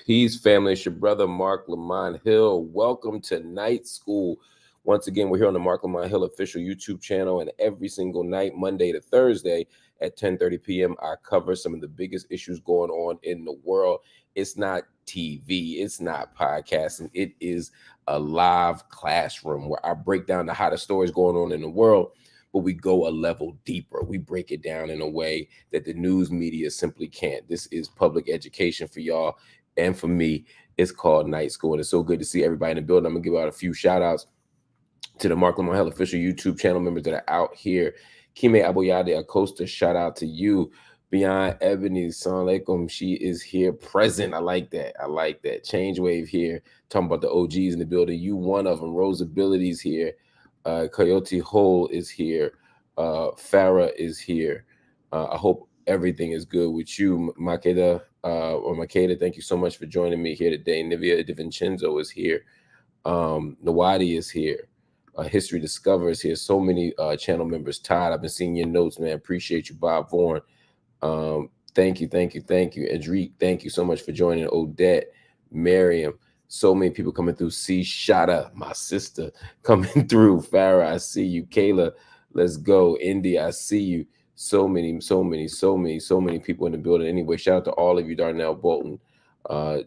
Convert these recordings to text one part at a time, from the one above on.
Peace, family. It's your brother, Marc Lamont Hill. Welcome to Night School. Once again, we're here on the Marc Lamont Hill official YouTube channel, and every single night, Monday to Thursday at 10:30 p.m., I cover some of the biggest issues going on in the world. It's not TV. It's not podcasting. It is a live classroom where I break down the hottest stories going on in the world, but we go a level deeper. We break it down in a way that the news media simply can't. This is public education for y'all. And for me, it's called Night School. And it's so good to see everybody in the building. I'm going to give out a few shout outs to the Marc Lamont Hill official YouTube channel members that are out here. Kime Aboyade Acosta, shout out to you. Beyond Ebony, Assalamu alaikum. She is here present. I like that. I like that. Change Wave here. Talking about the OGs in the building. You one of them. Rose Abilities here. Coyote Hole is here. Farah is here. I hope everything is good with you, Makeda. Makeda, thank you so much for joining me here today. Nivea DiVincenzo is here. Nawadi is here. History Discover is here. So many channel members. Todd, I've been seeing your notes, man. Appreciate you, Bob Vaughan. Thank you. Edric, thank you so much for joining. Odette, Miriam, so many people coming through. C. Shada, my sister, coming through. Farah, I see you. Kayla, let's go. Indy, I see you. So many people in the building. Anyway, shout out to all of you. Darnell Bolton,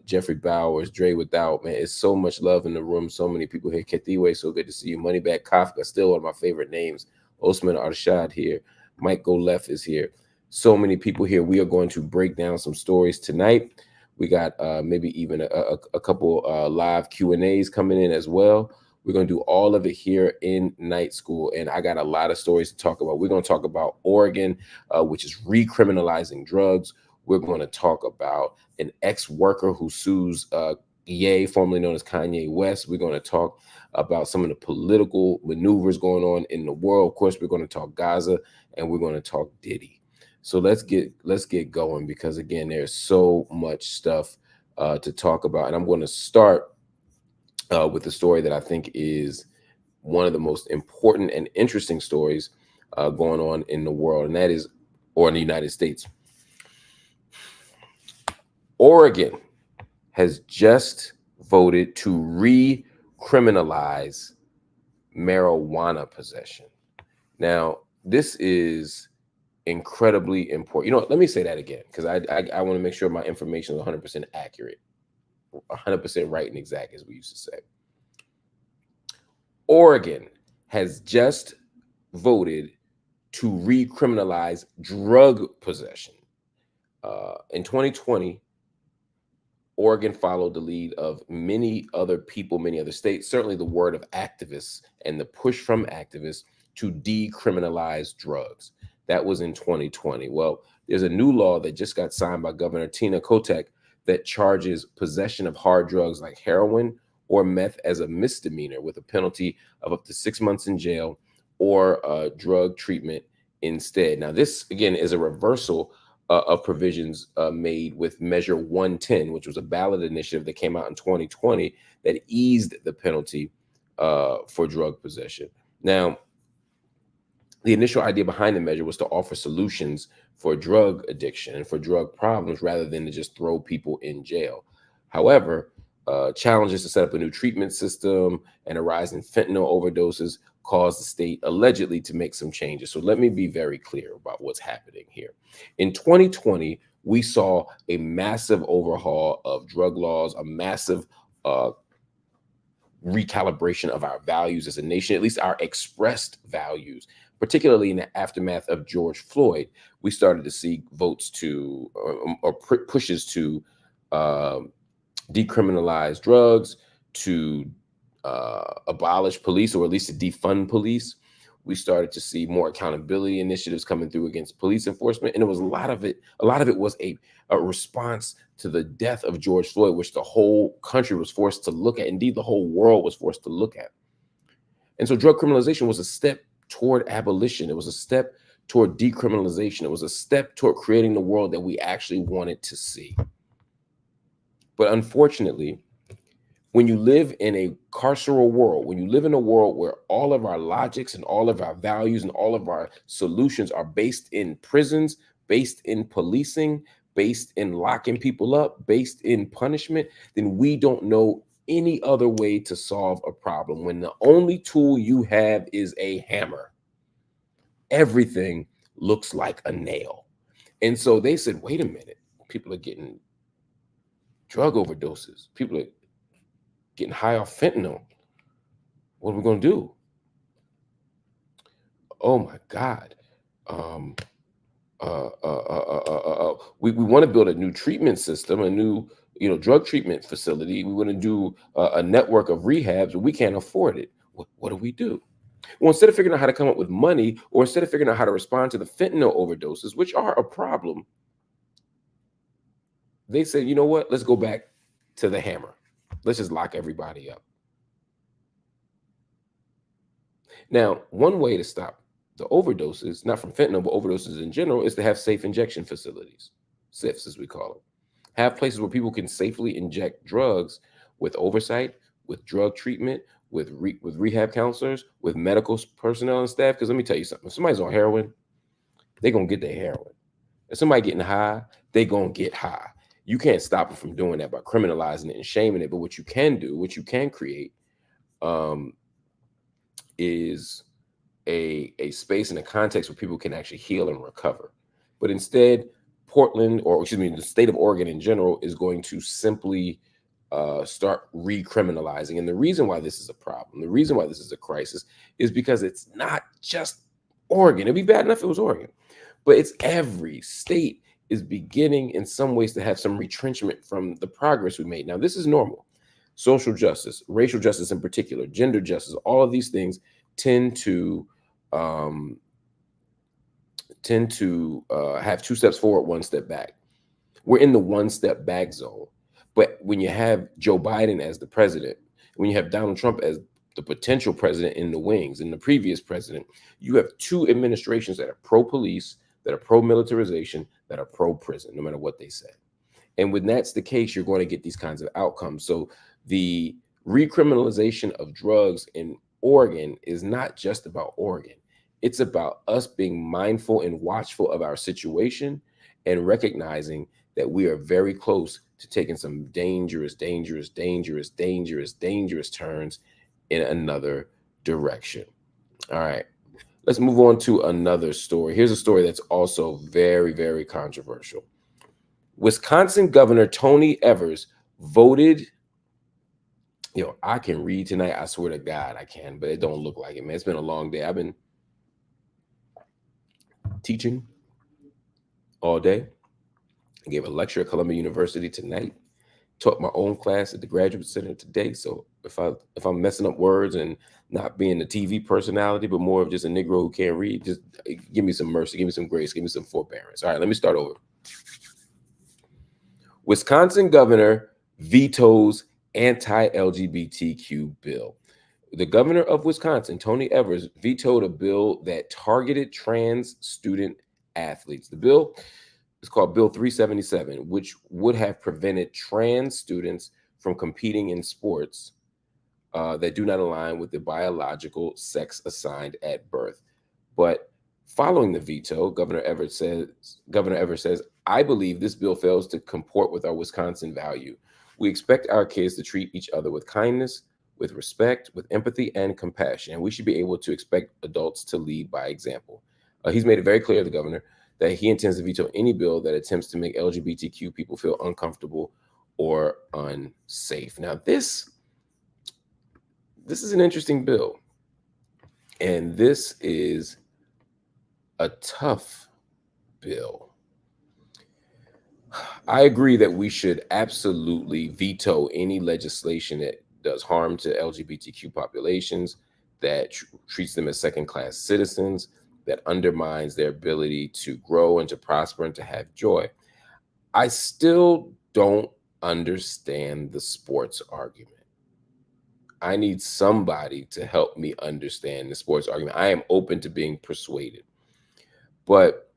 Jeffrey Bowers, Dre Without, man. It's so much love in the room. So many people here. Ketiwe, so good to see you. Moneybag Kafka, still one of my favorite names. Osman Arshad here. Mike Go Left is here. So many people here. We are going to break down some stories tonight. We got maybe even a couple live Q&As coming in as well. We're going to do all of it here in Night School, and I got a lot of stories to talk about. We're going to talk about Oregon, which is recriminalizing drugs. We're going to talk about an ex-worker who sues Ye, formerly known as Kanye West. We're going to talk about some of the political maneuvers going on in the world. Of course, we're going to talk Gaza, and we're going to talk Diddy. So let's get going, because again, there's so much stuff to talk about, and I'm going to start with the story that I think is one of the most important and interesting stories going on in the world, and that is, or in the United States. Oregon has just voted to recriminalize marijuana possession. Now, this is incredibly important. You know what? Let me say that again, because I want to make sure my information is 100% accurate. 100% right and exact, as we used to say. Oregon has just voted to recriminalize drug possession. In 2020, Oregon followed the lead of many other people, many other states, certainly the word of activists and the push from activists to decriminalize drugs. That was in 2020. Well, there's a new law that just got signed by Governor Tina Kotek that charges possession of hard drugs like heroin or meth as a misdemeanor with a penalty of up to 6 months in jail or drug treatment instead. Now, this, again, is a reversal of provisions made with Measure 110, which was a ballot initiative that came out in 2020 that eased the penalty for drug possession. Now, the initial idea behind the measure was to offer solutions for drug addiction and for drug problems rather than to just throw people in jail. However, challenges to set up a new treatment system and a rise in fentanyl overdoses caused the state allegedly to make some changes. So let me be very clear about what's happening here. In 2020, we saw a massive overhaul of drug laws, a massive recalibration of our values as a nation, at least our expressed values. Particularly in the aftermath of George Floyd, we started to see votes to or pushes to decriminalize drugs, to abolish police, or at least to defund police. We started to see more accountability initiatives coming through against police enforcement, and it was a lot of it was a response to the death of George Floyd, which the whole country was forced to look at. Indeed, the whole world was forced to look at. And so drug criminalization was a step toward abolition. It was a step toward decriminalization. It was a step toward creating the world that we actually wanted to see. But unfortunately, when you live in a carceral world, when you live in a world where all of our logics and all of our values and all of our solutions are based in prisons, based in policing, based in locking people up, based in punishment, then we don't know any other way to solve a problem. When the only tool you have is a hammer, everything looks like a nail. And so they said, wait a minute, people are getting drug overdoses, people are getting high off fentanyl. What are we going to do? Oh my God. Um, we want to build a new treatment system, a new drug treatment facility. We want to do a network of rehabs, but we can't afford it. What do? Well, instead of figuring out how to come up with money, or instead of figuring out how to respond to the fentanyl overdoses, which are a problem, they said, you know what? Let's go back to the hammer. Let's just lock everybody up. Now, one way to stop the overdoses, not from fentanyl, but overdoses in general, is to have safe injection facilities, SIFs as we call them. Have places where people can safely inject drugs with oversight, with drug treatment, with rehab counselors, with medical personnel and staff. Because let me tell you something: if somebody's on heroin, they're gonna get their heroin. If somebody getting high, they gonna get high. You can't stop them from doing that by criminalizing it and shaming it. But what you can do, what you can create, is a space and a context where people can actually heal and recover. But instead, Portland, or excuse me, the state of Oregon in general, is going to simply start recriminalizing. And the reason why this is a problem, the reason why this is a crisis, is because it's not just Oregon. It'd be bad enough if it was Oregon, but it's every state is beginning in some ways to have some retrenchment from the progress we made. Now, this is normal. Social justice, racial justice in particular, gender justice, all of these things tend to have 2 steps forward, 1 step back. We're in the 1 step back zone. But when you have Joe Biden as the president, when you have Donald Trump as the potential president in the wings, and the previous president, you have 2 administrations that are pro-police, that are pro-militarization, that are pro-prison, no matter what they say. And when that's the case, you're going to get these kinds of outcomes. So the recriminalization of drugs in Oregon is not just about Oregon. It's about us being mindful and watchful of our situation and recognizing that we are very close to taking some dangerous turns in another direction. All right, let's move on to another story. Here's a story that's also very, very controversial. Wisconsin Governor Tony Evers voted. I can read tonight. I swear to God, I can, but it don't look like it, man. It's been a long day. I've been teaching all day. I gave a lecture at Columbia University tonight. Taught my own class at the Graduate Center today. So if I'm messing up words and not being a TV personality, but more of just a Negro who can't read, just give me some mercy, give me some grace, give me some forbearance. All right, let me start over. Wisconsin governor vetoes anti-LGBTQ bill. The governor of Wisconsin, Tony Evers, vetoed a bill that targeted trans student athletes. The bill is called Bill 377, which would have prevented trans students from competing in sports that do not align with the biological sex assigned at birth. But following the veto, Governor Evers says, I believe this bill fails to comport with our Wisconsin value. We expect our kids to treat each other with kindness, with respect, with empathy, and compassion. And we should be able to expect adults to lead by example. He's made it very clear, the governor, that he intends to veto any bill that attempts to make LGBTQ people feel uncomfortable or unsafe. Now, this is an interesting bill. And this is a tough bill. I agree that we should absolutely veto any legislation that does harm to LGBTQ populations, that treats them as second-class citizens, that undermines their ability to grow and to prosper and to have joy. I still don't understand the sports argument. I need somebody to help me understand the sports argument. I am open to being persuaded. But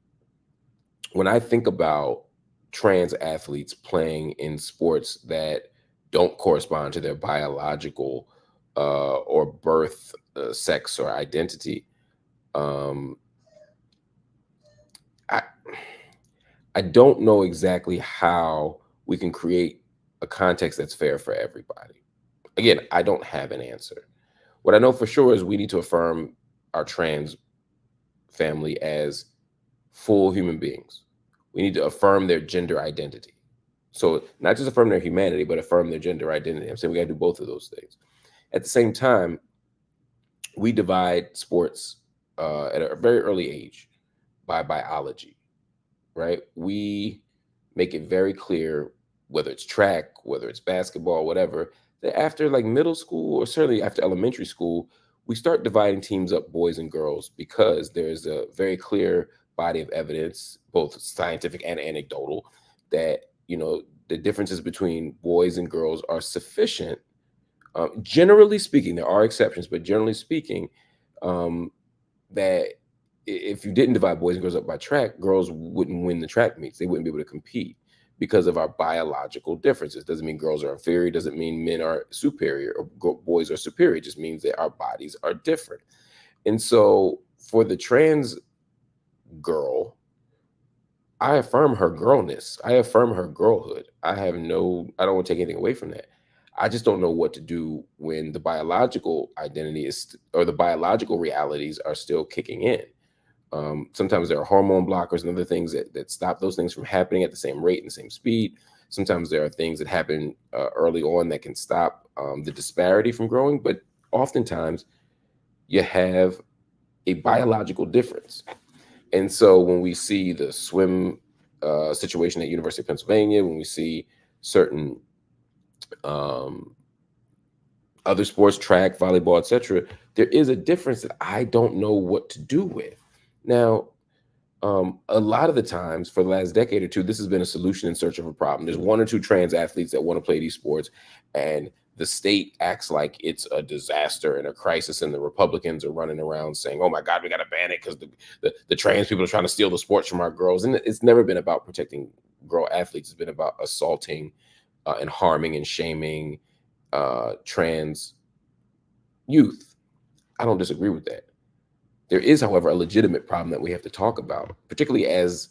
when I think about trans athletes playing in sports that don't correspond to their biological or birth sex or identity, I I don't know exactly how we can create a context that's fair for everybody. Again, I don't have an answer. What I know for sure is we need to affirm our trans family as full human beings. We need to affirm their gender identity. So not just affirm their humanity, but affirm their gender identity. I'm saying we got to do both of those things. At the same time, we divide sports at a very early age by biology, right? We make it very clear, whether it's track, whether it's basketball, whatever, that after like middle school or certainly after elementary school, we start dividing teams up, boys and girls, because there's a very clear body of evidence, both scientific and anecdotal, that the differences between boys and girls are sufficient. Generally speaking, there are exceptions, but generally speaking, um, that if you didn't divide boys and girls up by track, girls wouldn't win the track meets. They wouldn't be able to compete because of our biological differences. Doesn't mean girls are inferior. Doesn't mean men are superior or boys are superior. It just means that our bodies are different. And so for the trans girl, I affirm her girlness. I affirm her girlhood. I don't want to take anything away from that. I just don't know what to do when the biological identity is, or the biological realities are still kicking in. Sometimes there are hormone blockers and other things that stop those things from happening at the same rate and the same speed. Sometimes there are things that happen early on that can stop the disparity from growing. But oftentimes you have a biological difference. And so when we see the swim situation at University of Pennsylvania, when we see certain um, other sports, track, volleyball, etc., there is a difference that I don't know what to do with. Now, a lot of the times for the last decade or two, this has been a solution in search of a problem. There's one or two trans athletes that want to play these sports, and the state acts like it's a disaster and a crisis, and the Republicans are running around saying, "Oh my God, we got to ban it because the trans people are trying to steal the sports from our girls." And it's never been about protecting girl athletes. It's been about assaulting and harming and shaming trans youth. I don't disagree with that. There is, however, a legitimate problem that we have to talk about, particularly as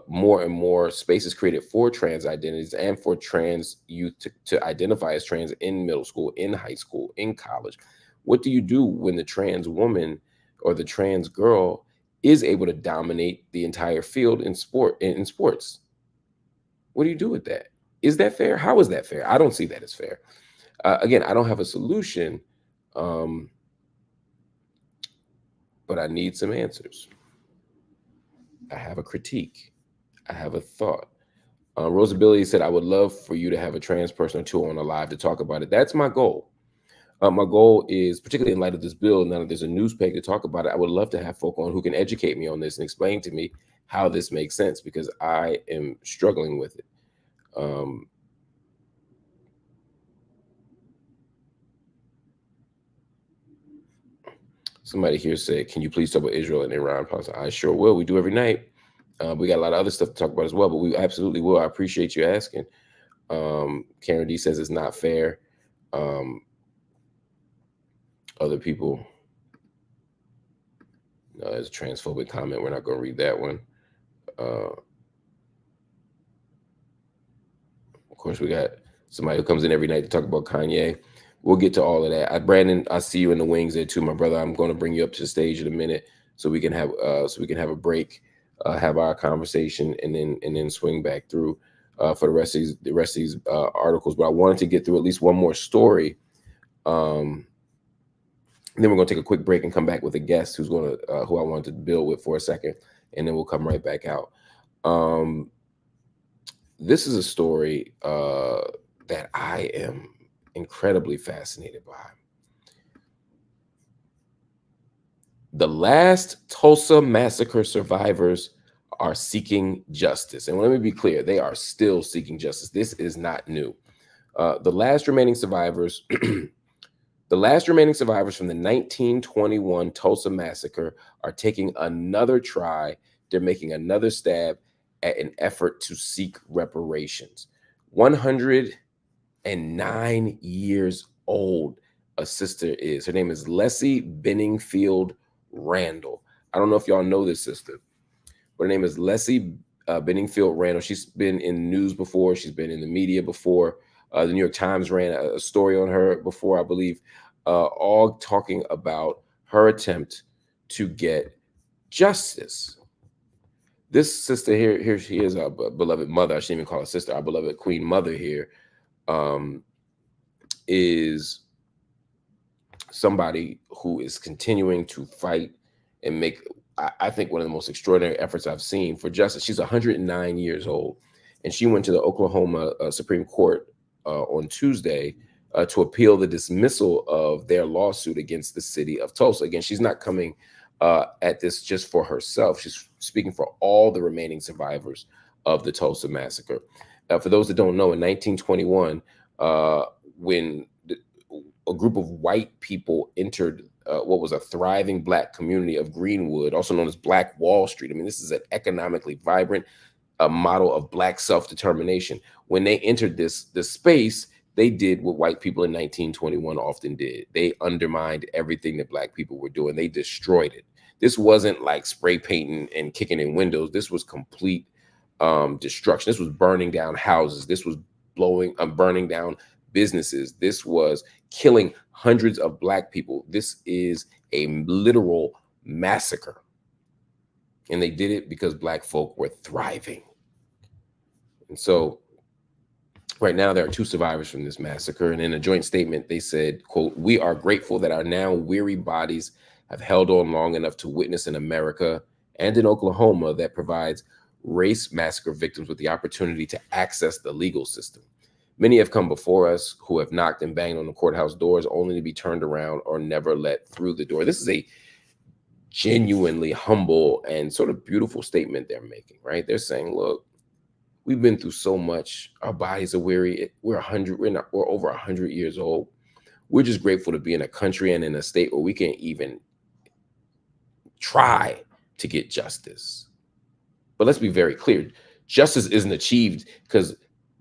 more and more space is created for trans identities and for trans youth to identify as trans in middle school, in high school, in college. What do you do when the trans woman or the trans girl is able to dominate the entire field in sports? What do you do with that? Is that fair? How is that fair? I don't see that as fair. Again, I don't have a solution. Um, but I need some answers. I have a critique. I have a thought. Rosability said, I would love for you to have a trans person or two on a live to talk about it. That's my goal. My goal is, particularly in light of this bill, now that there's a news peg to talk about it, I would love to have folk on who can educate me on this and explain to me how this makes sense, because I am struggling with it. Somebody here said, can you please talk about Israel and Iran policy? I sure will. We do every night. We got a lot of other stuff to talk about as well, but we absolutely will. I appreciate you asking. Karen D says it's not fair. Other people, there's a transphobic comment. We're not going to read that one. Of course, we got somebody who comes in every night to talk about Kanye. We'll get to all of that. Brandon, I see you in the wings there too, my brother. I'm going to bring you up to the stage in a minute so we can have a break, have our conversation, and then swing back through for the rest of these articles. But I wanted to get through at least one more story. And then we're going to take a quick break and come back with a guest who I wanted to build with for a second, and then we'll come right back out. This is a story that I am incredibly fascinated by. The last Tulsa Massacre survivors are seeking justice. And let me be clear, they are still seeking justice. This is not new. The last remaining survivors from the 1921 Tulsa Massacre are taking another try. They're making another stab at an effort to seek reparations. 109 years old, a sister is. Her name is Leslie Benningfield Randall. I don't know if y'all know this sister, but her name is Leslie Benningfield Randall. She's been in the news before. She's been in the media before. The New York Times ran a story on her before, I believe, all talking about her attempt to get justice. This sister here she is, our beloved mother. I shouldn't even call her sister. Our beloved Queen Mother here is somebody who is continuing to fight and make, I think, one of the most extraordinary efforts I've seen for justice. She's 109 years old, and she went to the Oklahoma Supreme Court on Tuesday to appeal the dismissal of their lawsuit against the city of Tulsa. Again, she's not coming at this just for herself. She's speaking for all the remaining survivors of the Tulsa Massacre. For those that don't know, in 1921, when a group of white people entered what was a thriving Black community of Greenwood, also known as Black Wall Street. I mean, this is an economically vibrant model of Black self-determination. When they entered this space, they did what white people in 1921 often did. They undermined everything that Black people were doing. They destroyed it. This wasn't like spray painting and kicking in windows. This was complete destruction. This was burning down houses. This was burning down businesses. This was killing hundreds of Black people. This is a literal massacre. And they did it because Black folk were thriving. And so right now there are 2 survivors from this massacre. And in a joint statement, they said, quote, "We are grateful that our now weary bodies have held on long enough to witness in America and in Oklahoma that provides race massacre victims with the opportunity to access the legal system. Many have come before us who have knocked and banged on the courthouse doors only to be turned around or never let through the door." This is a genuinely humble and sort of beautiful statement they're making, right? They're saying, look, we've been through so much. Our bodies are weary. We're over 100 years old. We're just grateful to be in a country and in a state where we can even try to get justice. But let's be very clear. Justice isn't achieved because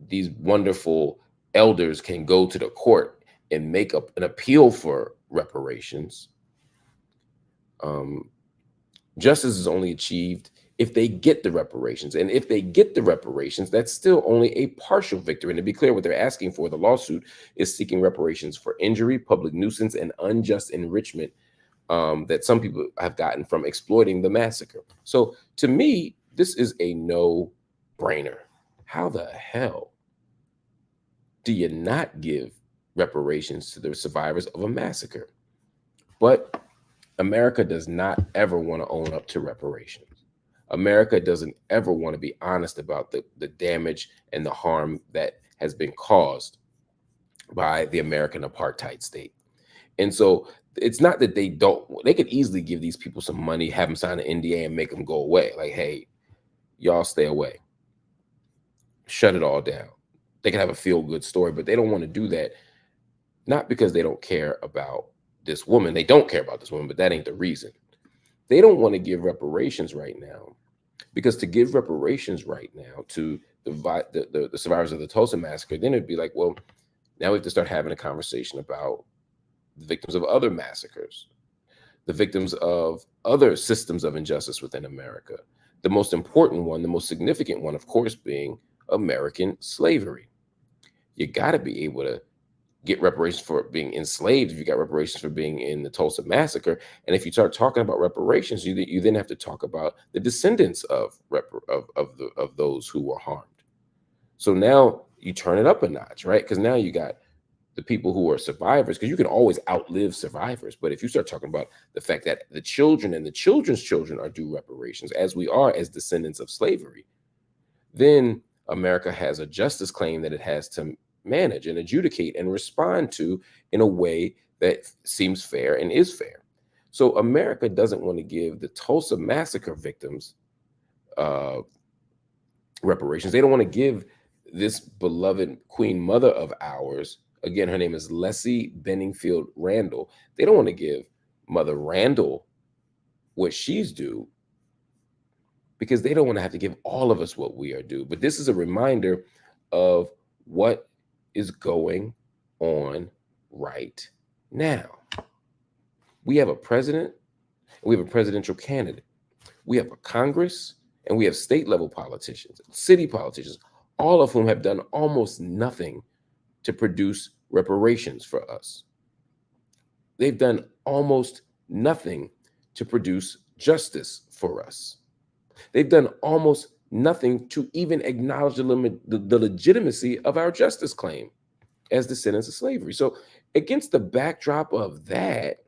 these wonderful elders can go to the court and make up an appeal for reparations. Justice is only achieved if they get the reparations. And if they get the reparations, that's still only a partial victory. And to be clear, what they're asking for, the lawsuit is seeking reparations for injury, public nuisance, and unjust enrichment that some people have gotten from exploiting the massacre. So to me, this is a no-brainer. How the hell do you not give reparations to the survivors of a massacre? But America does not ever want to own up to reparations. America doesn't ever want to be honest about the damage and the harm that has been caused by the American apartheid state. And so it's not that they could easily give these people some money, have them sign an NDA and make them go away. Like, hey, y'all stay away. Shut it all down. They can have a feel-good story, but they don't want to do that. Not because they don't care about this woman. They don't care about this woman, but that ain't the reason. They don't want to give reparations right now because to give reparations right now to the survivors of the Tulsa Massacre, then it'd be like, well, now we have to start having a conversation about the victims of other massacres, the victims of other systems of injustice within America. The most important one, the most significant one, of course, being American slavery. You got to be able to get reparations for being enslaved if you got reparations for being in the Tulsa Massacre. And if you start talking about reparations, you then have to talk about the descendants of those who were harmed. So now you turn it up a notch, right? Because now you got the people who are survivors, because you can always outlive survivors. But if you start talking about the fact that the children and the children's children are due reparations, as we are as descendants of slavery, then America has a justice claim that it has to manage and adjudicate and respond to in a way that seems fair and is fair. So America doesn't want to give the Tulsa Massacre victims reparations. They don't want to give this beloved Queen Mother of ours, again, her name is Leslie Benningfield Randall. They don't want to give Mother Randall what she's due because they don't want to have to give all of us what we are due. But this is a reminder of what is going on right now. We have a president, we have a presidential candidate. We have a Congress And we have state level politicians, city politicians, all of whom have done almost nothing to produce reparations for us. They've done almost nothing to produce justice for us. They've done almost nothing to even acknowledge the legitimacy of our justice claim as descendants of slavery. So against the backdrop of that,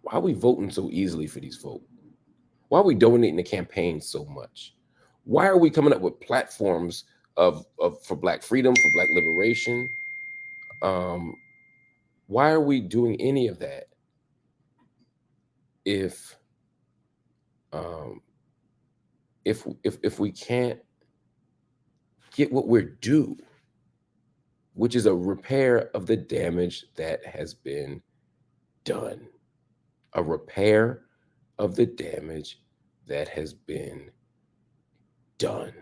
why are we voting so easily for these folks? Why are we donating to campaigns so much? Why are we coming up with platforms for Black freedom, for Black liberation? Why are we doing any of that if we can't get what we're due, which is a repair of the damage that has been done? A repair of the damage that has been done.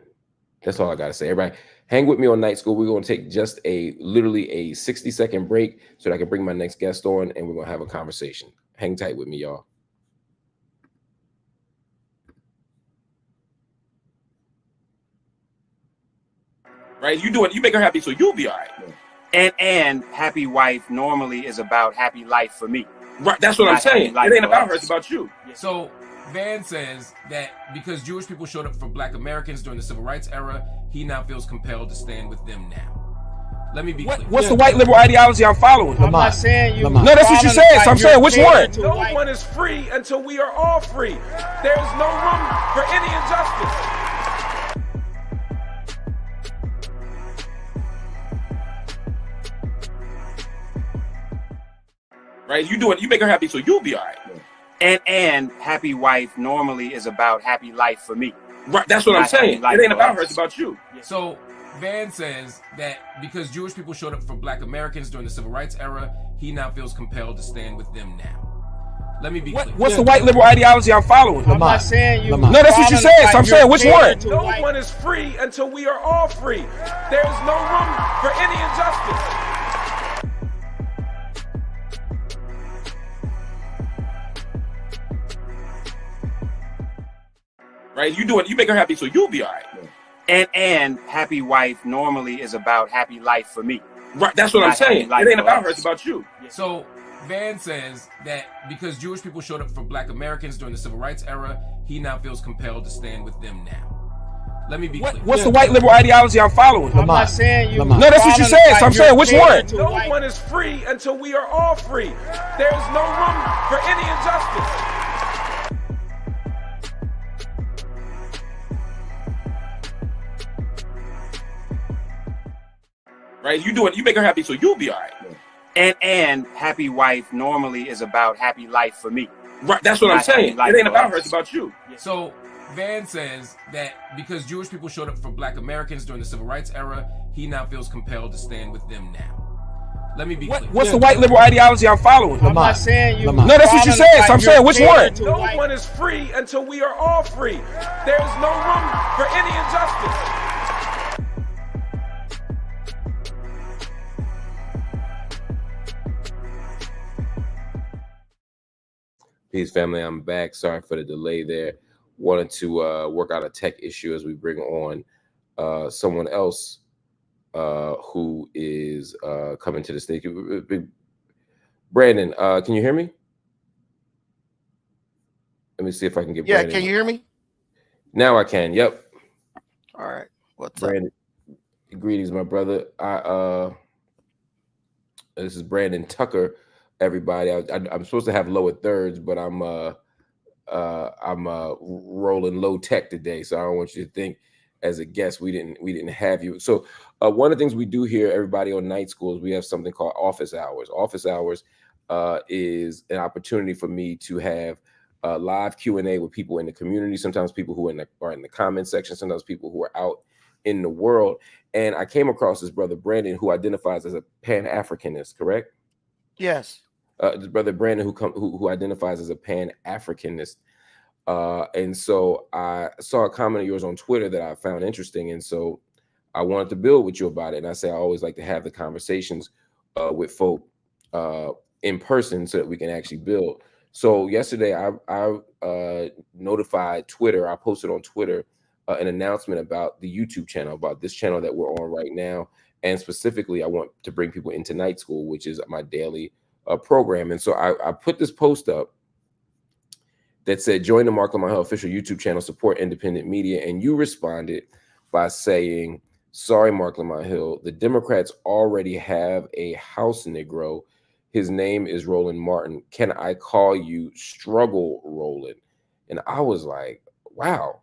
That's all I gotta say. Everybody, hang with me on Night School. We're gonna take just literally a 60-second break so that I can bring my next guest on, and we're gonna have a conversation. Hang tight with me, y'all. Right? You make her happy, so you'll be all right. And happy wife normally is about happy life for me. Right, that's what I'm saying. It ain't about her, it's about you. So Van says that because Jewish people showed up for Black Americans during the Civil Rights era, he now feels compelled to stand with them now. Let me be clear. What's the white liberal ideology I'm following? I'm not saying you. No, that's what you said. So I'm saying which one? No one is free until we are all free. There's no room for any injustice. Right? You make her happy, so you'll be all right. And happy wife normally is about happy life for me. Right, that's what I'm saying. It ain't about her, it's about you. So Van says that because Jewish people showed up for Black Americans during the Civil Rights era, he now feels compelled to stand with them now. Let me be clear. What's the white liberal ideology I'm following? I'm not saying you. No, that's what you said. So I'm saying which one? No one is free until we are all free. There's no room for any injustice. Right? You make her happy, so you'll be all right. And happy wife normally is about happy life for me. Right, that's what I'm saying. It ain't about her, it's about you. So Van says that because Jewish people showed up for Black Americans during the Civil Rights era, he now feels compelled to stand with them now. Let me be clear. What's the white liberal ideology I'm following? I'm not saying you. No, that's what you said. So I'm saying which one? No one is free until we are all free. There's no room for any injustice. Right? You make her happy, so you'll be all right. And happy wife normally is about happy life for me. Right, that's what I'm saying. It ain't about her, it's about you. So Van says that because Jewish people showed up for Black Americans during the Civil Rights era, he now feels compelled to stand with them now. Let me be clear. What's the white liberal ideology I'm following? I'm not saying you. No, that's what you said. So I'm saying which one? No one is free until we are all free. There's no room for any injustice. Peace, family. I'm back. Sorry for the delay there. Wanted to work out a tech issue as we bring on someone else who is coming to the stage. Brandon, can you hear me? Let me see if I can get Brandon. Yeah, can you hear me? Now I can. Yep. All right. What's Brandon, up? Greetings, my brother. This is Brandon Tucker. Everybody, I'm supposed to have lower thirds, but I'm rolling low tech today, so I don't want you to think as a guest we didn't have you. So one of the things we do here, everybody on Night School, is we have something called office hours. Office hours is an opportunity for me to have live Q&A with people in the community. Sometimes people who are in the comment section. Sometimes people who are out in the world. And I came across this brother Brandon, who identifies as a Pan-Africanist. Correct? Yes. This brother Brandon, who identifies as a Pan-Africanist, and so I saw a comment of yours on Twitter that I found interesting, and so I wanted to build with you about it. And I say I always like to have the conversations with folk in person so that we can actually build. So yesterday I notified Twitter. I posted on Twitter an announcement about the YouTube channel, about this channel that we're on right now. And specifically, I want to bring people into night school, which is my daily program. And so I put this post up that said, join the Marc Lamont Hill official YouTube channel, support independent media. And you responded by saying, sorry, Marc Lamont Hill, the Democrats already have a House Negro. His name is Roland Martin. Can I call you Struggle Roland? And I was like, wow,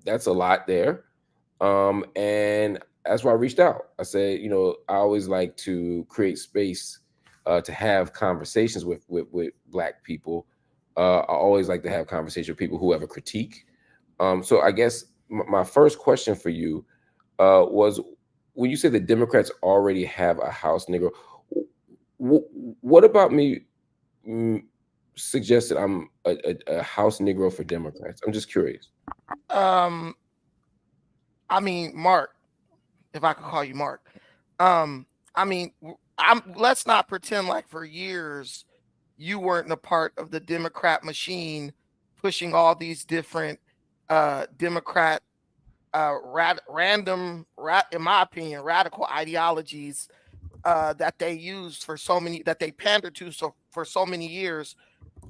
that's a lot there. And that's why I reached out. I said, you know, I always like to create space to have conversations with Black people. I always like to have conversations with people who have a critique. So I guess my first question for you was, when you say the Democrats already have a House Negro, what about me suggested I'm a House Negro for Democrats? I'm just curious. I mean, Mark, if I could call you Mark. I mean, let's not pretend like for years you weren't a part of the Democrat machine pushing all these different Democrat in my opinion, radical ideologies that they used for so many, that they pandered to for so many years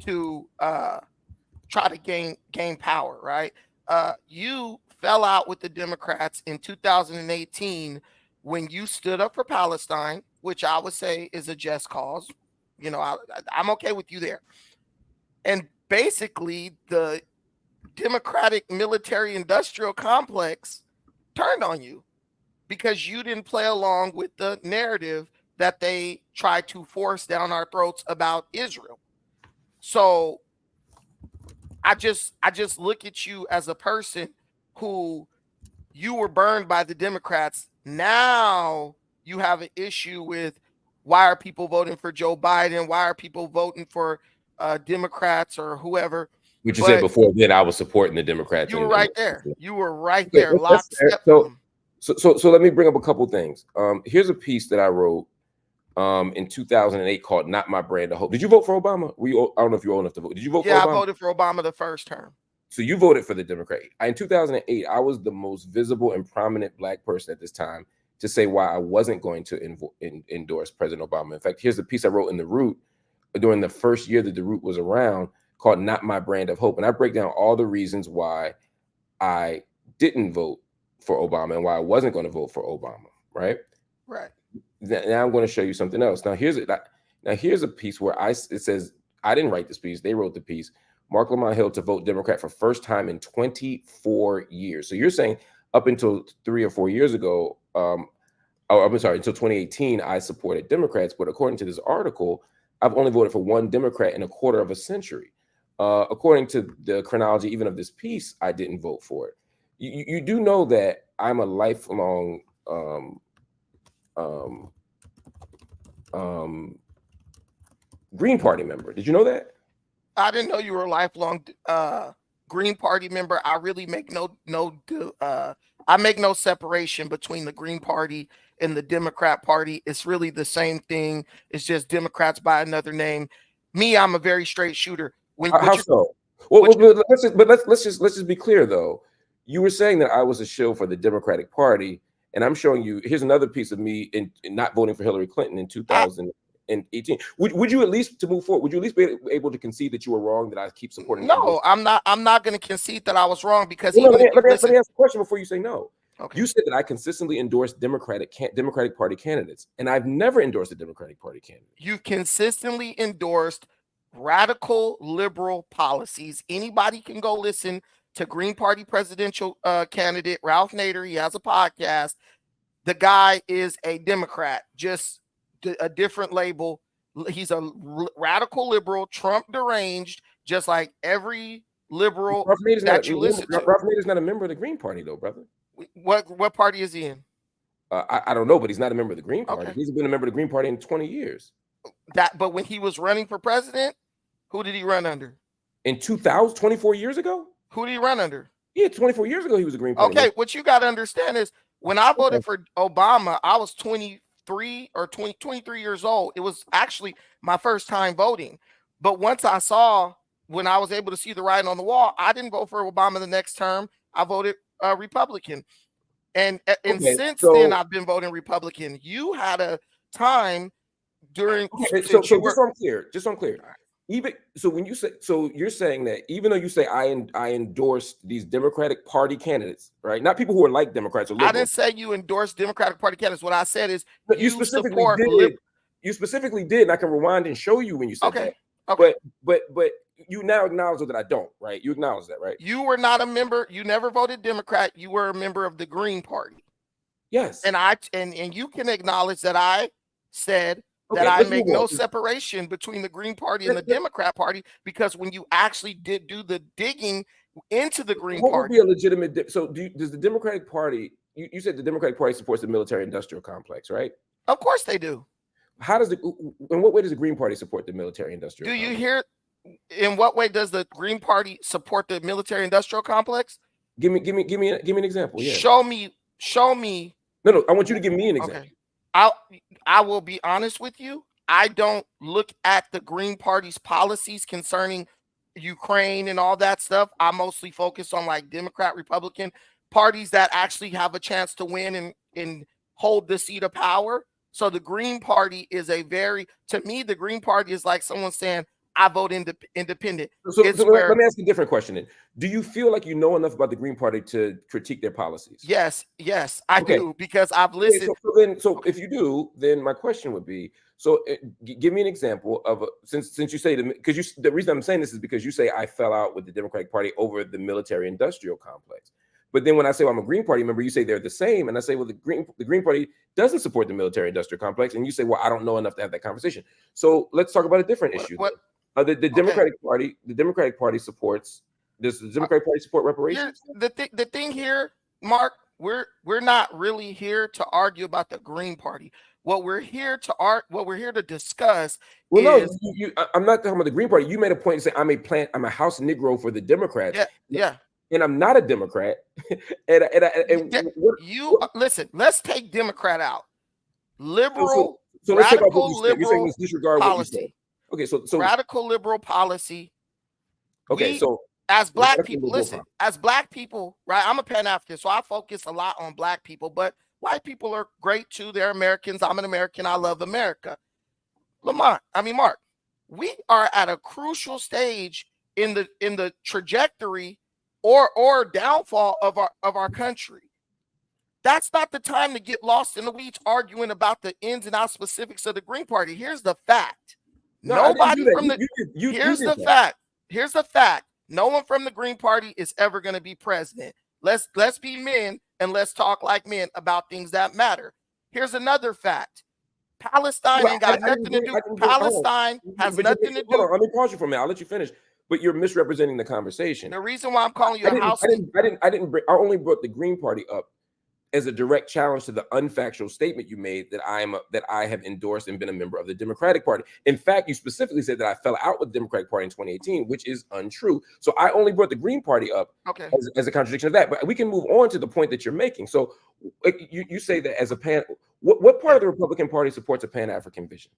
to try to gain power, right? You fell out with the Democrats in 2018 when you stood up for Palestine, which I would say is a just cause. You know, I'm okay with you there. And basically, the Democratic military industrial complex turned on you because you didn't play along with the narrative that they tried to force down our throats about Israel. So I just look at you as a person who, you were burned by the Democrats. Now you have an issue with, why are people voting for Joe Biden? Why are people voting for Democrats or whoever? Which you said before that I was supporting the Democrats. You were right there. You were right there. Lockstep. So let me bring up a couple things. Here's a piece that I wrote in 2008 called "Not My Brand of Hope." Did you vote for Obama? I don't know if you're old enough to vote. Did you vote for Obama? Yeah, I voted for Obama the first term. So you voted for the Democrat. In 2008, I was the most visible and prominent Black person at this time to say why I wasn't going to endorse President Obama. In fact, here's the piece I wrote in The Root during the first year that The Root was around, called "Not My Brand of Hope." And I break down all the reasons why I didn't vote for Obama and why I wasn't going to vote for Obama, right? Right. Now I'm going to show you something else. Now here's a piece where it says, I didn't write this piece, they wrote the piece. Marc Lamont Hill to vote Democrat for first time in 24 years. So you're saying up until 3 or 4 years ago, I'm sorry, until 2018, I supported Democrats. But according to this article, I've only voted for one Democrat in a quarter of a century. According to the chronology, even of this piece, I didn't vote for it. You do know that I'm a lifelong Green Party member. Did you know that? I didn't know you were a lifelong Green Party member. I really make I make no separation between the Green Party and the Democrat Party. It's really the same thing. It's just Democrats by another name. Me, I'm a very straight shooter. How so? Well, let's just be clear though. You were saying that I was a shill for the Democratic Party, and I'm showing you. Here's another piece of me in not voting for Hillary Clinton in 2018. Would you at least, to move forward, would you at least be able to concede that you were wrong, that I keep supporting? No, I'm not going to concede that I was wrong, because let me ask a question before you say no. Okay. You said that I consistently endorsed Democratic Party candidates, and I've never endorsed a Democratic Party candidate. You've consistently endorsed radical liberal policies. Anybody can go listen to Green Party presidential candidate Ralph Nader. He has a podcast. The guy is a Democrat, just a different label. He's a radical liberal, Trump deranged, just like every liberal that you listen to. Ralph Nader's not a member of the Green Party, though, brother. What party is he in? I don't know, but he's not a member of the Green Party. Okay. He's been a member of the Green Party in 20 years. But when he was running for president, who did he run under? In 2000, 24 years ago? Who did he run under? Yeah, 24 years ago, he was a Green Party. Okay, what you got to understand is, when I voted for Obama, I was 23 23 or 23 years old. It was actually my first time voting. But once I saw, when I was able to see the writing on the wall, I didn't vote for Obama the next term. I voted Republican. And since then, I've been voting Republican. You had a time during. Okay, so just so I'm clear. Even so, when you say, so you're saying that even though you say I endorse these Democratic Party candidates, right? Not people who are like Democrats or liberals. I didn't say you endorse Democratic Party candidates. What I said is you specifically did. You specifically did, and I can rewind and show you when you said that. Okay. But you now acknowledge that I don't, right? You acknowledge that, right? You were not a member. You never voted Democrat. You were a member of the Green Party. Yes. And and you can acknowledge that I said that I make no separation between the Green Party and the Democrat Party, because when you actually did do the digging into the Green Party, would be a legitimate. So does the Democratic Party? You said the Democratic Party supports the military-industrial complex, right? Of course they do. How does in what way does the Green Party support the military-industrial? Do you hear? In what way does the Green Party support the military-industrial complex? Give me an example. Yeah. Show me. No. I want you to give me an example. Okay. I will be honest with you. I don't look at the Green Party's policies concerning Ukraine and all that stuff. I mostly focus on like Democrat, Republican parties that actually have a chance to win and hold the seat of power. So the Green Party is to me, the Green Party is like someone saying, I vote independent. So let me ask you a different question then. Do you feel like you know enough about the Green Party to critique their policies? Yes, I do, because I've listened. So if you do, then my question would be, give me an example of since you say because the reason I'm saying this is because you say I fell out with the Democratic Party over the military-industrial complex. But then when I say, well, I'm a Green Party member, you say they're the same. And I say, well, the Green Party doesn't support the military-industrial complex. And you say, well, I don't know enough to have that conversation. So let's talk about a different issue. The Democratic Party supports. Does the Democratic Party support reparations? The thing here, Mark, we're not really here to argue about the Green Party. What we're here to discuss. Well, no, I'm not talking about the Green Party. You made a point to say I'm a House Negro for the Democrats. Yeah. And I'm not a Democrat. Listen, let's take Democrat out. Liberal, so let's take radical liberal you're saying let's disregard policy. What you said. Okay, so radical liberal policy. Okay, as black people, as black people, right? I'm a Pan-African, so I focus a lot on black people, but white people are great too. They're Americans. I'm an American. I love America. Mark, we are at a crucial stage in the trajectory or downfall of our country. That's not the time to get lost in the weeds arguing about the ins and outs specifics of the Green Party. Here's the fact. Nobody from the here's the fact. Here's the fact. No one from the Green Party is ever going to be president. Let's be men and let's talk like men about things that matter. Here's another fact. Palestine ain't got nothing to do. Palestine has nothing to do. Hold on, let me pause you for a minute. I'll let you finish. But you're misrepresenting the conversation. The reason why I'm calling you I only brought the Green Party up as a direct challenge to the unfactual statement you made that I have endorsed and been a member of the Democratic Party. In fact, you specifically said that I fell out with the Democratic Party in 2018, which is untrue. So I only brought the Green Party up as a contradiction of that. But we can move on to the point that you're making. So you say that as a what part of the Republican Party supports a Pan-African vision?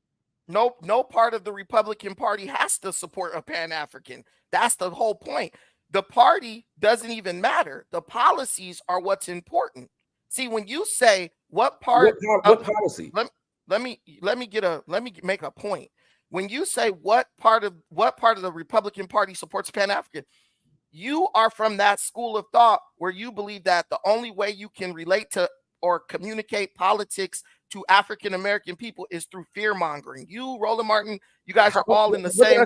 No part of the Republican Party has to support a Pan-African. That's the whole point. The party doesn't even matter. The policies are what's important. See, when you say what policy? Let me make a point. When you say what part of the Republican Party supports Pan-African, you are from that school of thought where you believe that the only way you can relate to or communicate politics to African American people is through fear mongering. You, Roland Martin, you guys are all in the same.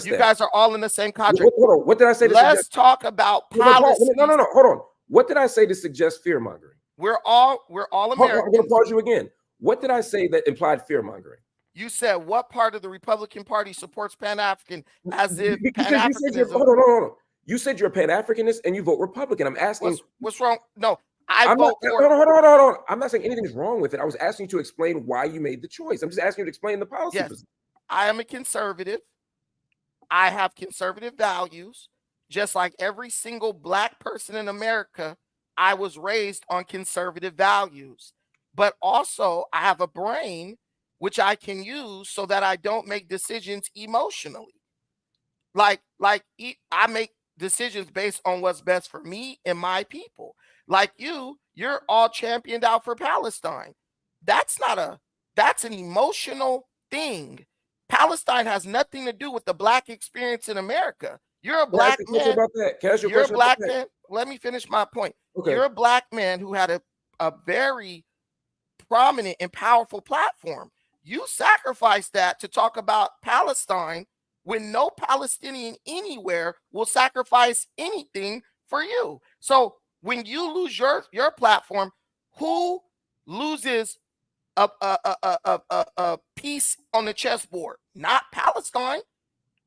You guys are all in the same contract. Hold on. What did I say? Let's talk about policy. No. Hold on. What did I say to suggest fear mongering? We're all Americans. I'm going to pause you again. What did I say that implied fear mongering? You said what part of the Republican Party supports Pan-African as if Pan-Africanism. Hold on. You said you're a Pan-Africanist and you vote Republican. I'm asking what's wrong? No. Hold on. I'm not saying anything's wrong with it. I was asking you to explain why you made the choice. I'm just asking you to explain the policy. Yes, I am a conservative. I have conservative values. Just like every single black person in America, I was raised on conservative values. but also I have a brain which I can use so that I don't make decisions emotionally. I make decisions based on what's best for me and my people. Like you're all championed out for Palestine. That's not a that's an emotional thing. Palestine has nothing to do with the black experience in America. You're a Can I ask black you a question man. about that? Can I ask you a You're a question about black that? man. Let me finish my point. Okay. You're a black man who had a very prominent and powerful platform. You sacrificed that to talk about Palestine when no Palestinian anywhere will sacrifice anything for you. So when you lose your platform, who loses a piece on the chessboard? Not Palestine,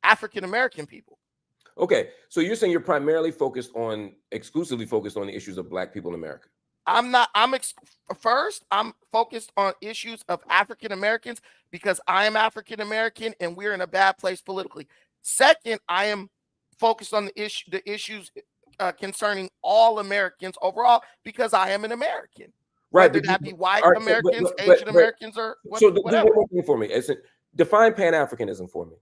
African American people. Okay, so you're saying you're primarily exclusively focused on the issues of black people in America. First, I'm focused on issues of African Americans because I am African American and we're in a bad place politically. Second, I am focused on the issues concerning all Americans overall because I am an American. Right, Whether that be white right, Americans, Asian Americans, or so do whatever. one more thing for me. Define Pan-Africanism for me.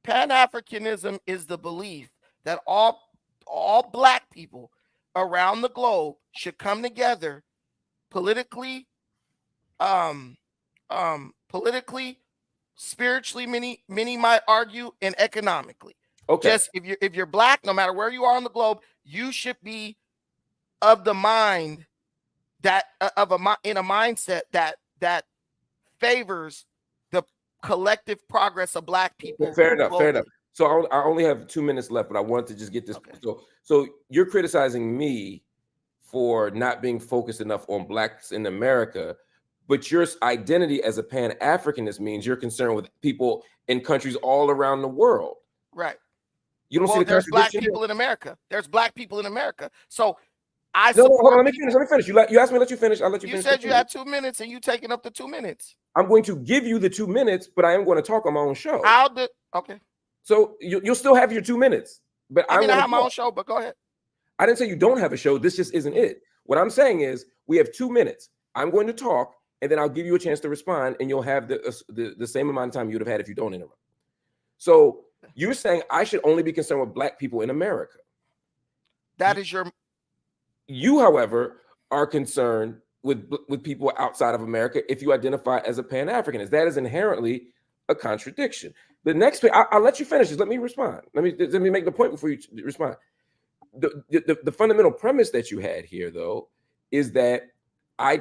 Pan-Africanism is the belief that all black people around the globe should come together politically, spiritually, many might argue, and economically. Okay. Just if you're black, no matter where you are on the globe, you should be of the mind that in a mindset that favors the collective progress of black people. Fair enough. So I only have 2 minutes left, but I want to just get this. Okay. So you're criticizing me for not being focused enough on blacks in America, but your identity as a Pan-Africanist means you're concerned with people in countries all around the world. Right. You don't see the there's black people in America. There's black people in America. So hold on, let me finish. You asked me to let you finish. I'll let you finish. You said you had 2 minutes and you taking up the 2 minutes. I'm going to give you the 2 minutes, but I am going to talk on my own show. Okay. So you'll still have your 2 minutes. But I have my own show, but go ahead. I didn't say you don't have a show. This just isn't it. What I'm saying is we have 2 minutes. I'm going to talk, and then I'll give you a chance to respond, and you'll have the same amount of time you would have had if you don't interrupt. So you're saying I should only be concerned with black people in America. That is your... You, however, are concerned with people outside of America if you identify as a Pan-Africanist. That is inherently a contradiction. The next thing, I'll let you finish this. Let me respond. Let me make the point before you respond. The fundamental premise that you had here, though, is that I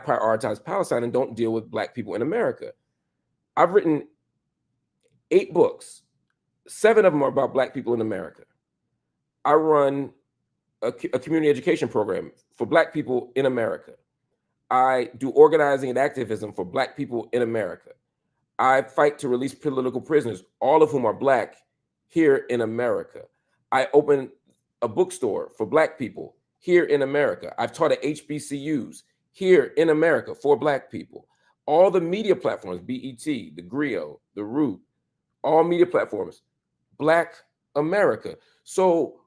prioritize Palestine and don't deal with black people in America. I've written 8 books. 7 of them are about black people in America. I run a community education program for black people in America. I do organizing and activism for black people in America. I fight to release political prisoners, all of whom are black, here in America. I open a bookstore for black people here in America. I've taught at HBCUs here in America for black people. All the media platforms, BET, the Griot, the Root, all media platforms, Black America. So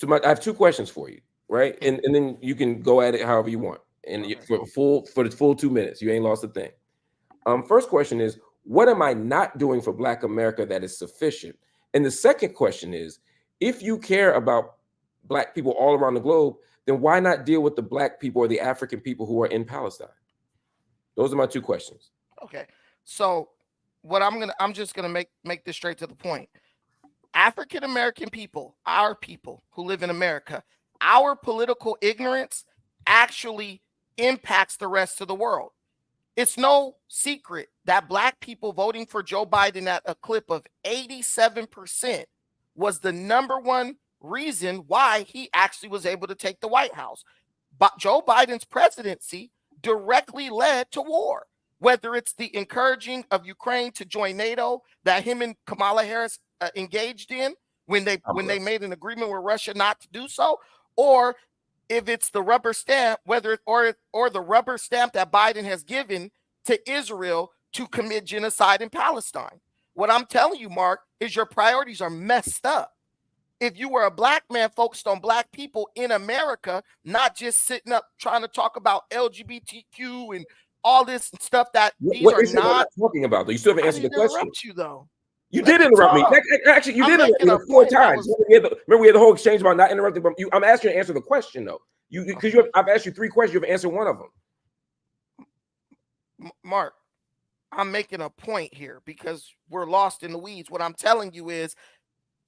I have 2 questions for you, right? And then you can go at it however you want. And for the full 2 minutes, you ain't lost a thing. First question is, what am I not doing for Black America that is sufficient? And the second question is, if you care about black people all around the globe, then why not deal with the black people or the African people who are in Palestine? Those are my 2 questions. Okay. So what I'm just gonna make this straight to the point. African American people, our people who live in America, our political ignorance actually impacts the rest of the world. It's no secret that black people voting for Joe Biden at a clip of 87% was the #1 reason why he actually was able to take the White House. But Joe Biden's presidency directly led to war, whether it's the encouraging of Ukraine to join NATO that him and Kamala Harris engaged in when they made an agreement with Russia not to do so, or if it's the rubber stamp, or the rubber stamp that Biden has given to Israel to commit genocide in Palestine. What I'm telling you, Mark, is your priorities are messed up. if you were a black man focused on black people in America, not just sitting up trying to talk about LGBTQ and all this stuff that these What are issue am I not. not talking about, though? You still haven't I answered the didn't question. interrupt you though. You Let did me interrupt me. talk. Actually, you I'm did interrupt making me a like 4 point that times. was. Remember we had the whole exchange about not interrupting, but I'm asking you to answer the question, though. I've asked you 3 questions. You've answered one of them. Mark, I'm making a point here because we're lost in the weeds. What I'm telling you is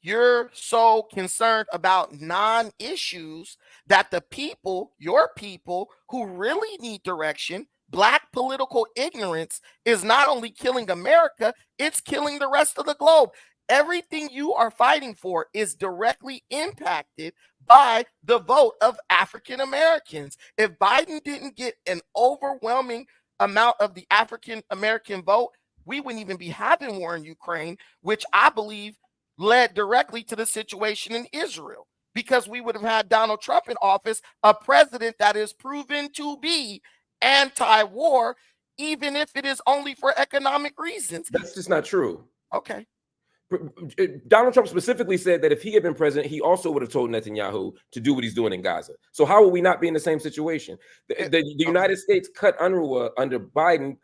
you're so concerned about non-issues that the people, your people who really need direction, black political ignorance, is not only killing America, it's killing the rest of the globe. Everything you are fighting for is directly impacted by the vote of African Americans. If Biden didn't get an overwhelming amount of the African American vote, we wouldn't even be having war in Ukraine, which I believe led directly to the situation in Israel, because we would have had Donald Trump in office, a president that is proven to be anti-war, even if it is only for economic reasons. That's just not true. Okay. Donald Trump specifically said that if he had been president, he also would have told Netanyahu to do what he's doing in Gaza. So how will we not be in the same situation? The United States cut UNRWA under Biden.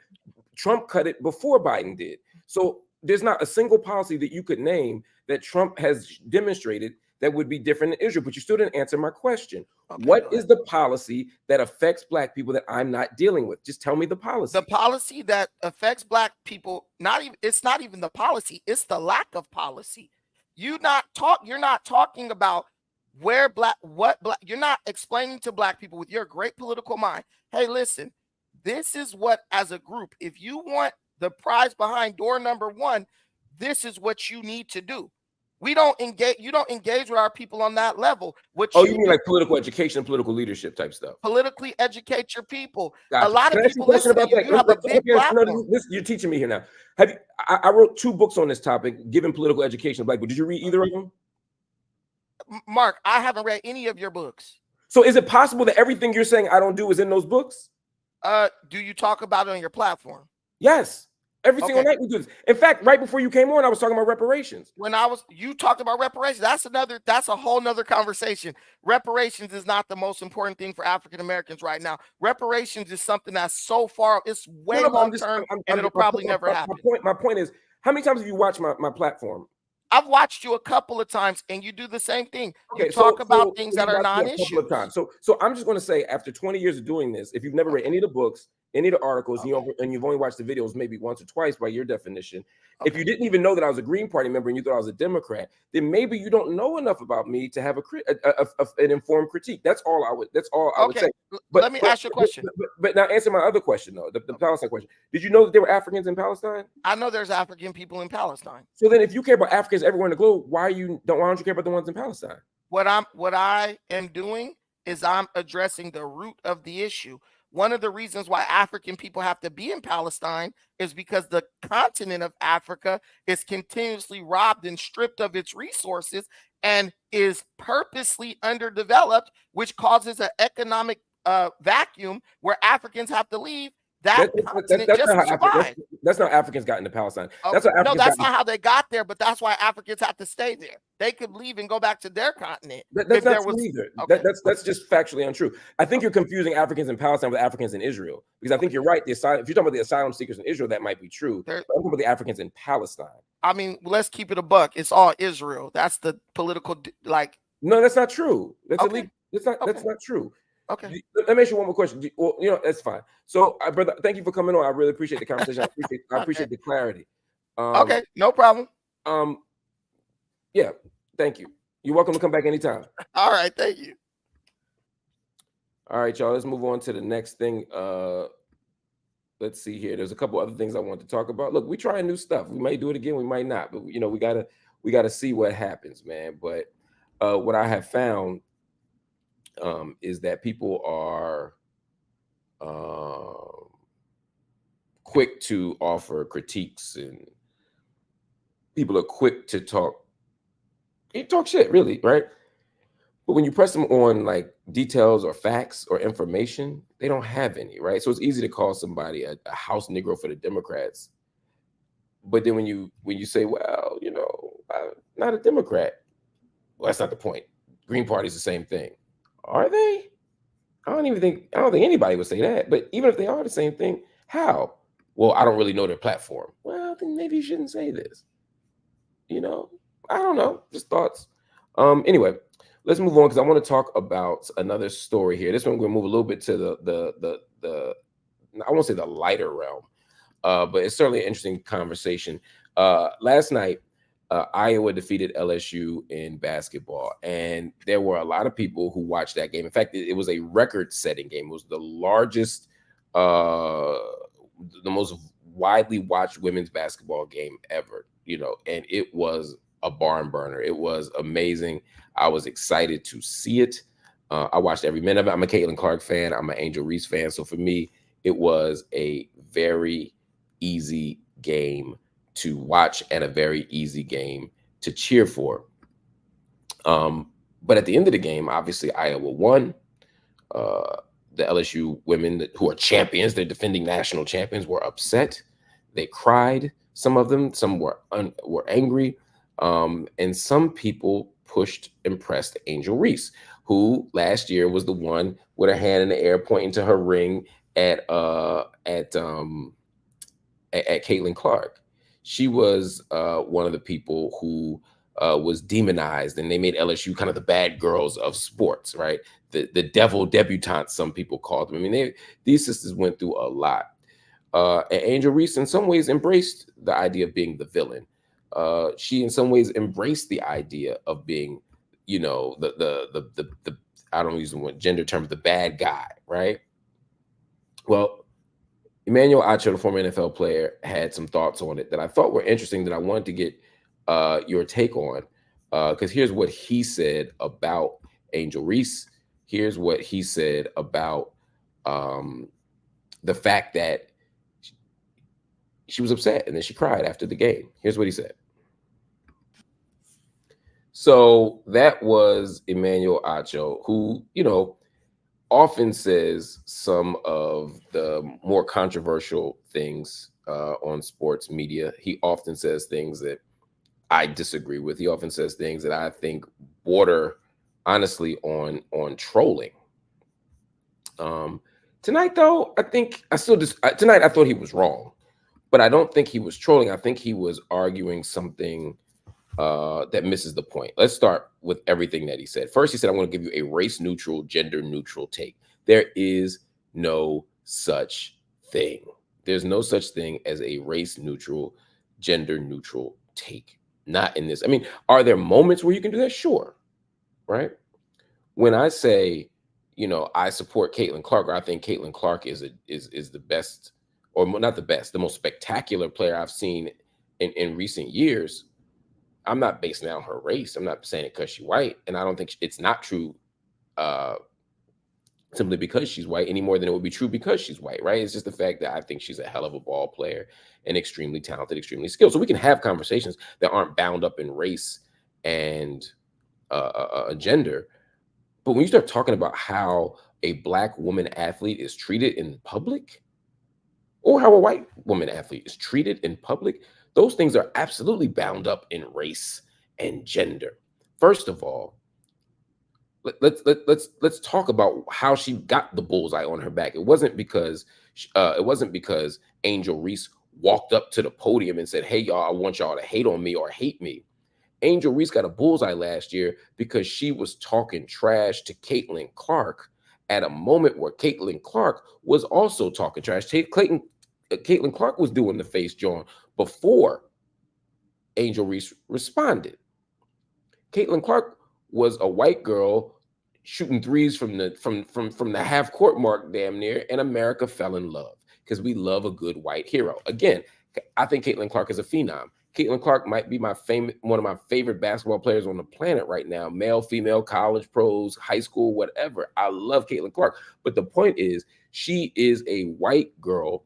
Trump cut it before Biden did. So there's not a single policy that you could name that Trump has demonstrated that would be different in Israel. But you still didn't answer my question. Okay, what is the policy that affects black people that I'm not dealing with? Just tell me the policy. The policy that affects black people, it's not even the policy, it's the lack of policy. You're not talking about you're not explaining to black people with your great political mind. Hey, listen, this is what, as a group, if you want the prize behind door number 1, this is what you need to do. You don't engage with our people on that level. You mean like political education, political leadership type stuff? Politically educate your people. Gotcha. A lot of people listen to you. You have a big platform. You're teaching me here now. I wrote 2 books on this topic, giving political education to black people. Did you read either of them? Mark, I haven't read any of your books. So is it possible that everything you're saying I don't do is in those books? Do you talk about it on your platform? Yes. Every single night we do this. In fact, right before you came on, I was talking about reparations. You talked about reparations. That's a whole nother conversation. Reparations is not the most important thing for African Americans right now. Reparations is something that's so far, it's way long term, and it'll probably never happen. My point is, how many times have you watched my platform? I've watched you a couple of times, and you do the same thing. You talk about things that are non-issues. So I'm just going to say, after 20 years of doing this, if you've never read any of the books, any of the articles, and you've only watched the videos maybe once or twice by your definition, if you didn't even know that I was a Green Party member and you thought I was a Democrat, then maybe you don't know enough about me to have an informed critique. That's all I would say. But let me ask you a question. But now answer my other question, though, the Palestine question. Did you know that there were Africans in Palestine? I know there's African people in Palestine. So then, if you care about Africans everywhere in the globe, why don't you care about the ones in Palestine? What I am doing is I'm addressing the root of the issue. One of the reasons why African people have to be in Palestine is because the continent of Africa is continuously robbed and stripped of its resources and is purposely underdeveloped, which causes an economic vacuum where Africans have to leave that's not how Africans got into Palestine. That's not how they got there, but that's why Africans have to stay there. They could leave and go back to their continent. That's not true either. Okay. That's just factually untrue. I think you're confusing Africans in Palestine with Africans in Israel, because I think you're right. If you're talking about the asylum seekers in Israel, that might be true. But I'm talking about the Africans in Palestine. I mean, let's keep it a buck. It's all Israel. That's the political No, that's not true. That's illegal. That's not true. Okay. Let me ask you one more question. Well, that's fine. So, brother, thank you for coming on. I really appreciate the conversation. I appreciate the clarity. Okay, no problem. Yeah, thank you. You're welcome to come back anytime. All right, thank you. All right, y'all. Let's move on to the next thing. Let's see here. There's a couple other things I want to talk about. Look, we're trying new stuff. We might do it again. We might not. But we gotta see what happens, man. But what I have found is that people are quick to offer critiques, and people are quick to talk shit, really, right? But when you press them on like details or facts or information, they don't have any, right? So it's easy to call somebody a house Negro for the Democrats, but then when you say, well, I'm not a Democrat, Well, that's not the point. Green Party's the same thing. Are they? I don't think anybody would say that. But even if they are the same thing, how? Well, I don't really know their platform. Well, then maybe you shouldn't say this. You know, I don't know. Just thoughts. Anyway, let's move on because I want to talk about another story here. This one we're gonna move a little bit to the I won't say the lighter realm, but it's certainly an interesting conversation. Last night, Iowa defeated LSU in basketball, and there were a lot of people who watched that game. In fact, it was a record-setting game. It was the largest, the most widely watched women's basketball game ever. And it was a barn burner. It was amazing. I was excited to see it. I watched every minute of it. I'm a Caitlin Clark fan. I'm an Angel Reese fan. So for me, it was a very easy game to watch and a very easy game to cheer for. But at the end of the game, obviously Iowa won. The LSU women who are champions, they're defending national champions, were upset. They cried. Some of them, some were angry. And some people pushed and pressed Angel Reese, who last year was the one with her hand in the air pointing to her ring at Caitlin Clark. She was one of the people who was demonized, and they made LSU kind of the bad girls of sports, right? The devil debutantes, some people called them. I mean, these sisters went through a lot. And Angel Reese, in some ways, embraced the idea of being the villain. She, in some ways, embraced the idea of being, the I don't use the gender term, the bad guy, right? Well, Emmanuel Acho, the former NFL player, had some thoughts on it that I thought were interesting that I wanted to get your take on. Because here's what he said about Angel Reese. Here's what he said about the fact that she was upset and then she cried after the game. Here's what he said. So that was Emmanuel Acho, who, often says some of the more controversial things on sports media. He often says things that I disagree with. He often says things that I think border, honestly, on trolling. Tonight, though, tonight I thought he was wrong, but I don't think he was trolling. I think he was arguing something that misses the point. Let's start with everything that he said. First, he said, I'm going to give you a race-neutral, gender-neutral take. There is no such thing. There's no such thing as a race-neutral, gender-neutral take. Not in this. I mean, are there moments where you can do that? Sure. Right? When I say, I support Caitlin Clark, or I think Caitlin Clark is the best, or not the best, the most spectacular player I've seen in recent years, I'm not basing it on her race. I'm not saying it because she's white. And I don't think it's not true simply because she's white any more than it would be true because she's white, right? It's just the fact that I think she's a hell of a ball player and extremely talented, extremely skilled. So we can have conversations that aren't bound up in race and gender. But when you start talking about how a Black woman athlete is treated in public, or how a white woman athlete is treated in public, those things are absolutely bound up in race and gender. First of all, let's talk about how she got the bullseye on her back. It wasn't because Angel Reese walked up to the podium and said, "Hey y'all, I want y'all to hate on me or hate me." Angel Reese got a bullseye last year because she was talking trash to Caitlin Clark at a moment where Caitlin Clark was also talking trash. Caitlin Clark was doing the face John before Angel Reese responded. Caitlin Clark was a white girl shooting threes from the half court mark damn near, and America fell in love because we love a good white hero. Again, I think Caitlin Clark is a phenom. Caitlin Clark might be one of my favorite basketball players on the planet right now. Male, female, college, pros, high school, whatever. I love Caitlin Clark. But the point is, she is a white girl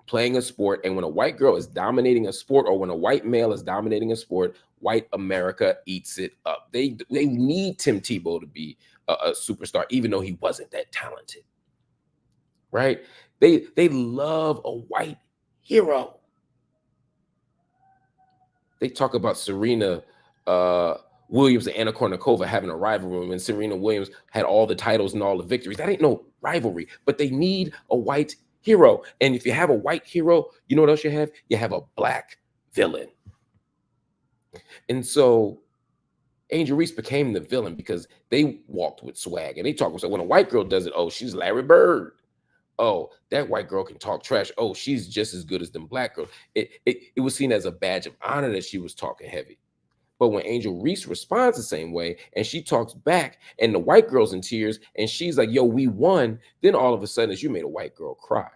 playing a sport, and when a white girl is dominating a sport, or when a white male is dominating a sport, white America eats it up. They need Tim Tebow to be a superstar, even though he wasn't that talented, right? They love a white hero. They talk about Serena Williams and Anna Kournikova having a rivalry when Serena Williams had all the titles and all the victories. That ain't no rivalry, but they need a white hero. And if you have a white hero, you know what else you have? You have a black villain. And so Angel Reese became the villain because they walked with swag and they talk. So when a white girl does it, oh, she's Larry Bird. Oh, that white girl can talk trash. Oh, she's just as good as them black girls. It was seen as a badge of honor that she was talking heavy. But when Angel Reese responds the same way and she talks back and the white girl's in tears and she's like, yo, we won, then all of a sudden you made a white girl cry.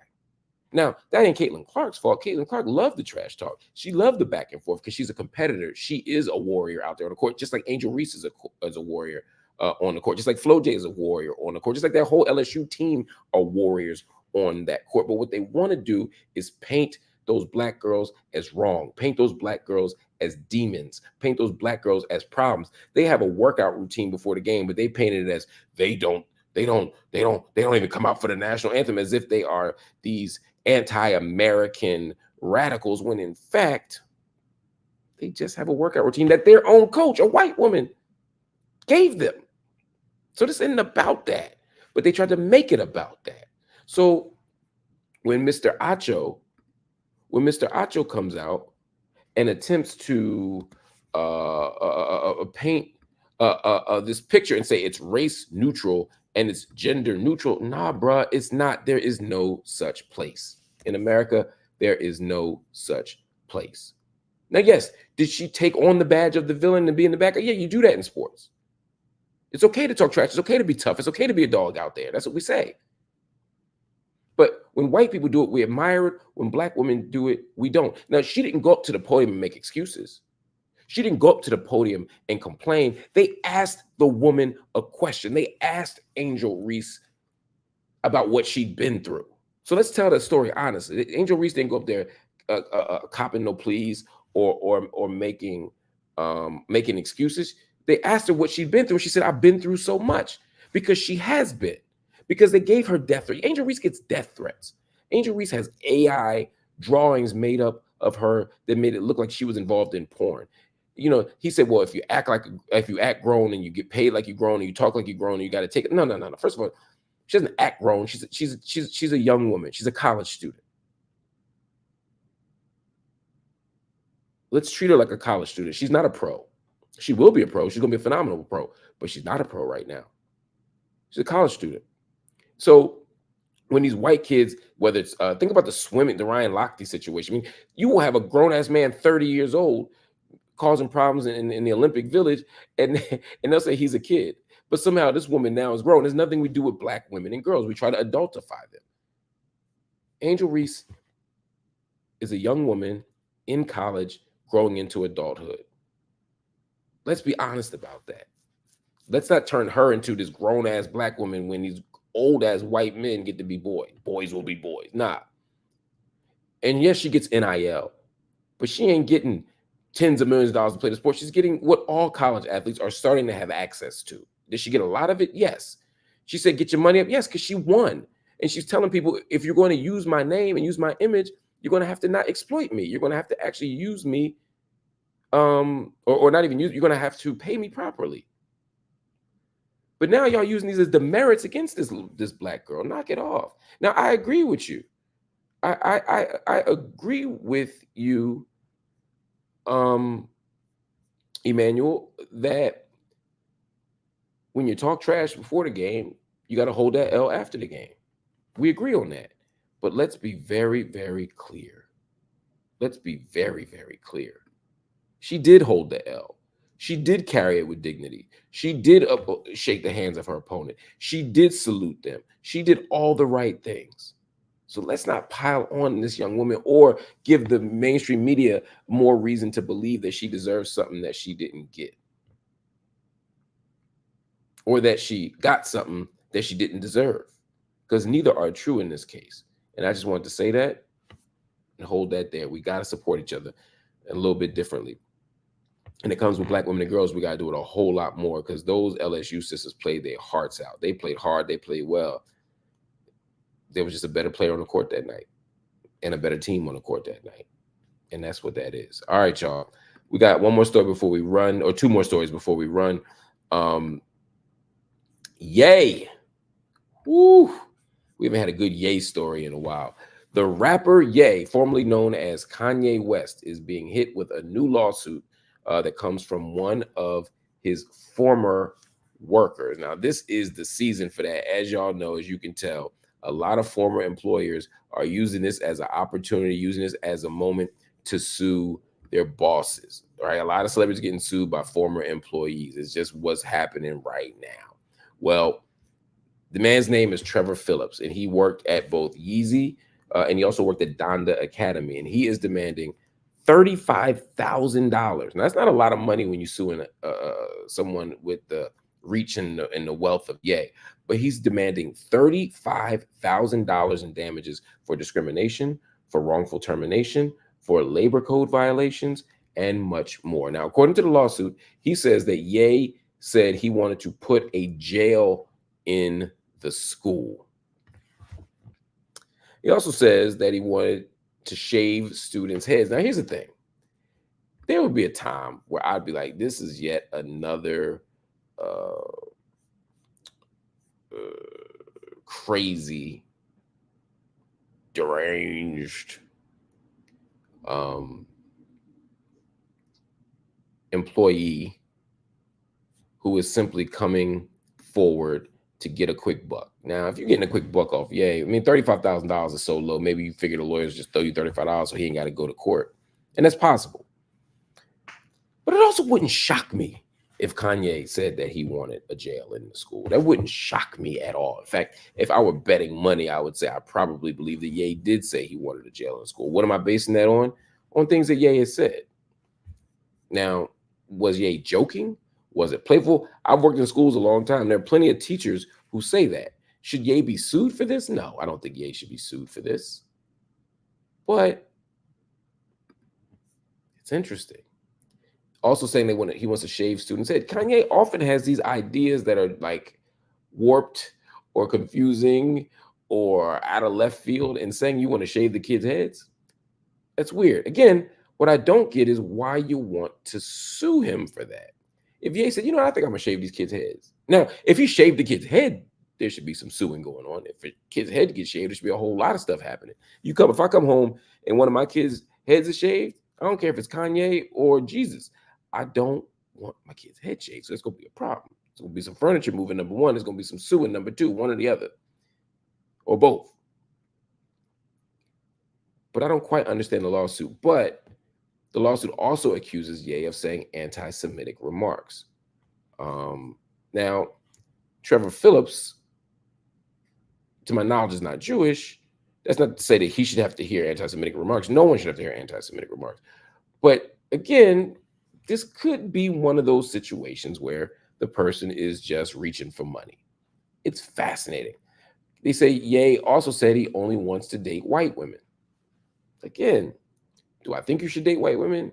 Now, that ain't Caitlin Clark's fault. Caitlin Clark loved the trash talk. She loved the back and forth because she's a competitor. She is a warrior out there on the court, just like Angel Reese is a warrior on the court, just like Flo J is a warrior on the court, just like that whole LSU team are warriors on that court. But what they want to do is paint those black girls as wrong, paint those black girls as demons, paint those black girls as problems. They have a workout routine before the game, but they painted it as they don't even come out for the national anthem, as if they are these anti-American radicals, when in fact they just have a workout routine that their own coach, a white woman, gave them. So this isn't about that, but they tried to make it about that. So when Mr. Acho comes out and attempts to paint this picture and say it's race neutral and it's gender neutral, nah, bruh, it's not. There is no such place in America. There is no such place. Now, yes, did she take on the badge of the villain and be in the back? Yeah, you do that in sports. It's okay to talk trash. It's okay to be tough. It's okay to be a dog out there. That's what we say. But when white people do it, we admire it. When black women do it, we don't. Now, she didn't go up to the podium and make excuses. She didn't go up to the podium and complain. They asked the woman a question. They asked Angel Reese about what she'd been through. So let's tell that story honestly. Angel Reese didn't go up there copping no pleas or making excuses. They asked her what she'd been through. She said, I've been through so much, because she has been. Because they gave her death threats. Angel Reese gets death threats. Angel Reese has AI drawings made up of her that made it look like she was involved in porn. You know, he said, well, if you act grown and you get paid like you're grown and you talk like you're grown and you got to take it. No. First of all, she doesn't act grown. She's a young woman. She's a college student. Let's treat her like a college student. She's not a pro. She will be a pro. She's going to be a phenomenal pro, but she's not a pro right now. She's a college student. So when these white kids, whether it's, think about the Ryan Lochte situation. I mean, you will have a grown-ass man, 30 years old, causing problems in the Olympic Village, and they'll say he's a kid. But somehow this woman now is grown. There's nothing we do with black women and girls. We try to adultify them. Angel Reese is a young woman in college growing into adulthood. Let's be honest about that. Let's not turn her into this grown-ass black woman when these old-ass white men get to be boys. Boys will be boys. Nah. And yes, she gets NIL, but she ain't getting tens of millions of dollars to play the sport. She's getting what all college athletes are starting to have access to. Did she get a lot of it? Yes. She said, get your money up. Yes, because she won. And she's telling people, if you're going to use my name and use my image, you're going to have to not exploit me. You're going to have to actually use me, or not even use, you're going to have to pay me properly. But now y'all using these as demerits against this black girl. Knock it off. Now, I agree with you. I agree with you, Emmanuel, that when you talk trash before the game, you got to hold that L after the game. We agree on that. But let's be very, very clear. Let's be very, very clear. She did hold the L. She did carry it with dignity. She did shake the hands of her opponent. She did salute them. She did all the right things. So let's not pile on this young woman or give the mainstream media more reason to believe that she deserves something that she didn't get, or that she got something that she didn't deserve, because neither are true in this case. And I just wanted to say that and hold that there. We got to support each other a little bit differently. And it comes with black women and girls, we got to do it a whole lot more, because those LSU sisters played their hearts out. They played hard. They played well. There was just a better player on the court that night and a better team on the court that night. And that's what that is. All right, y'all. We got one more story before we run, or two more stories before we run. Ye. Woo. We haven't had a good Ye story in a while. The rapper Ye, formerly known as Kanye West, is being hit with a new lawsuit that comes from one of his former workers. Now, this is the season for that. As y'all know, as you can tell, a lot of former employers are using this as an opportunity, using this as a moment to sue their bosses. Right? A lot of celebrities getting sued by former employees. It's just what's happening right now. Well, the man's name is Trevor Phillips, and he worked at both Yeezy and he also worked at Donda Academy, and he is demanding $35,000. Now, that's not a lot of money when you're suing someone with the reach and the wealth of Ye, but he's demanding $35,000 in damages for discrimination, for wrongful termination, for labor code violations, and much more. Now, according to the lawsuit, he says that Ye said he wanted to put a jail in the school. He also says that he wanted to shave students' heads. Now, here's the thing. There would be a time where I'd be like, this is yet another crazy, deranged employee who is simply coming forward to get a quick buck. Now, if you're getting a quick buck off, I mean, $35,000 is so low. Maybe you figure the lawyers just throw you $35 so he ain't got to go to court. And that's possible. But it also wouldn't shock me if Kanye said that he wanted a jail in the school. That wouldn't shock me at all. In fact, if I were betting money, I would say I probably believe that Ye did say he wanted a jail in school. What am I basing that on? On things that Ye has said. Now, was Ye joking? Was it playful? I've worked in schools a long time. There are plenty of teachers who say that. Should Ye be sued for this? No, I don't think Ye should be sued for this. But it's interesting. Also saying he wants to shave students' head. Kanye often has these ideas that are like warped or confusing or out of left field, and saying you want to shave the kids' heads. That's weird. Again, what I don't get is why you want to sue him for that. If Ye said, I think I'm gonna shave these kids' heads. Now, if he shaved the kid's head, there should be some suing going on. If a kid's head gets shaved, there should be a whole lot of stuff happening. If I come home and one of my kids' heads is shaved, I don't care if it's Kanye or Jesus. I don't want my kid's head shaved. So it's gonna be a problem. It's gonna be some furniture moving, number one. There's gonna be some suing, number two, one or the other. Or both. But I don't quite understand the lawsuit. But the lawsuit also accuses Ye of saying anti-Semitic remarks. Now, Trevor Phillips, to my knowledge, is not Jewish. That's not to say that he should have to hear anti-Semitic remarks. No one should have to hear anti-Semitic remarks. But again, this could be one of those situations where the person is just reaching for money. It's fascinating. They say Ye also said he only wants to date white women. Again, do I think you should date white women?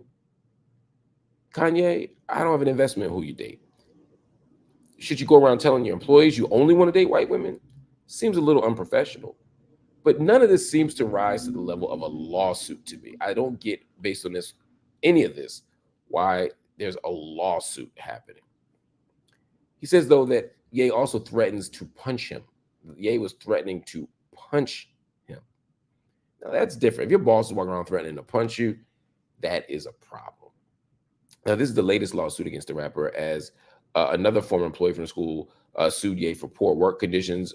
Kanye, I don't have an investment in who you date. Should you go around telling your employees you only want to date white women? Seems a little unprofessional. But none of this seems to rise to the level of a lawsuit to me. I don't get, based on this, any of this, why there's a lawsuit happening. He says, though, that Ye also threatens to punch him. Ye was threatening to punch him. Now, that's different. If your boss is walking around threatening to punch you, that is a problem. Now, this is the latest lawsuit against the rapper, as another former employee from the school sued Ye for poor work conditions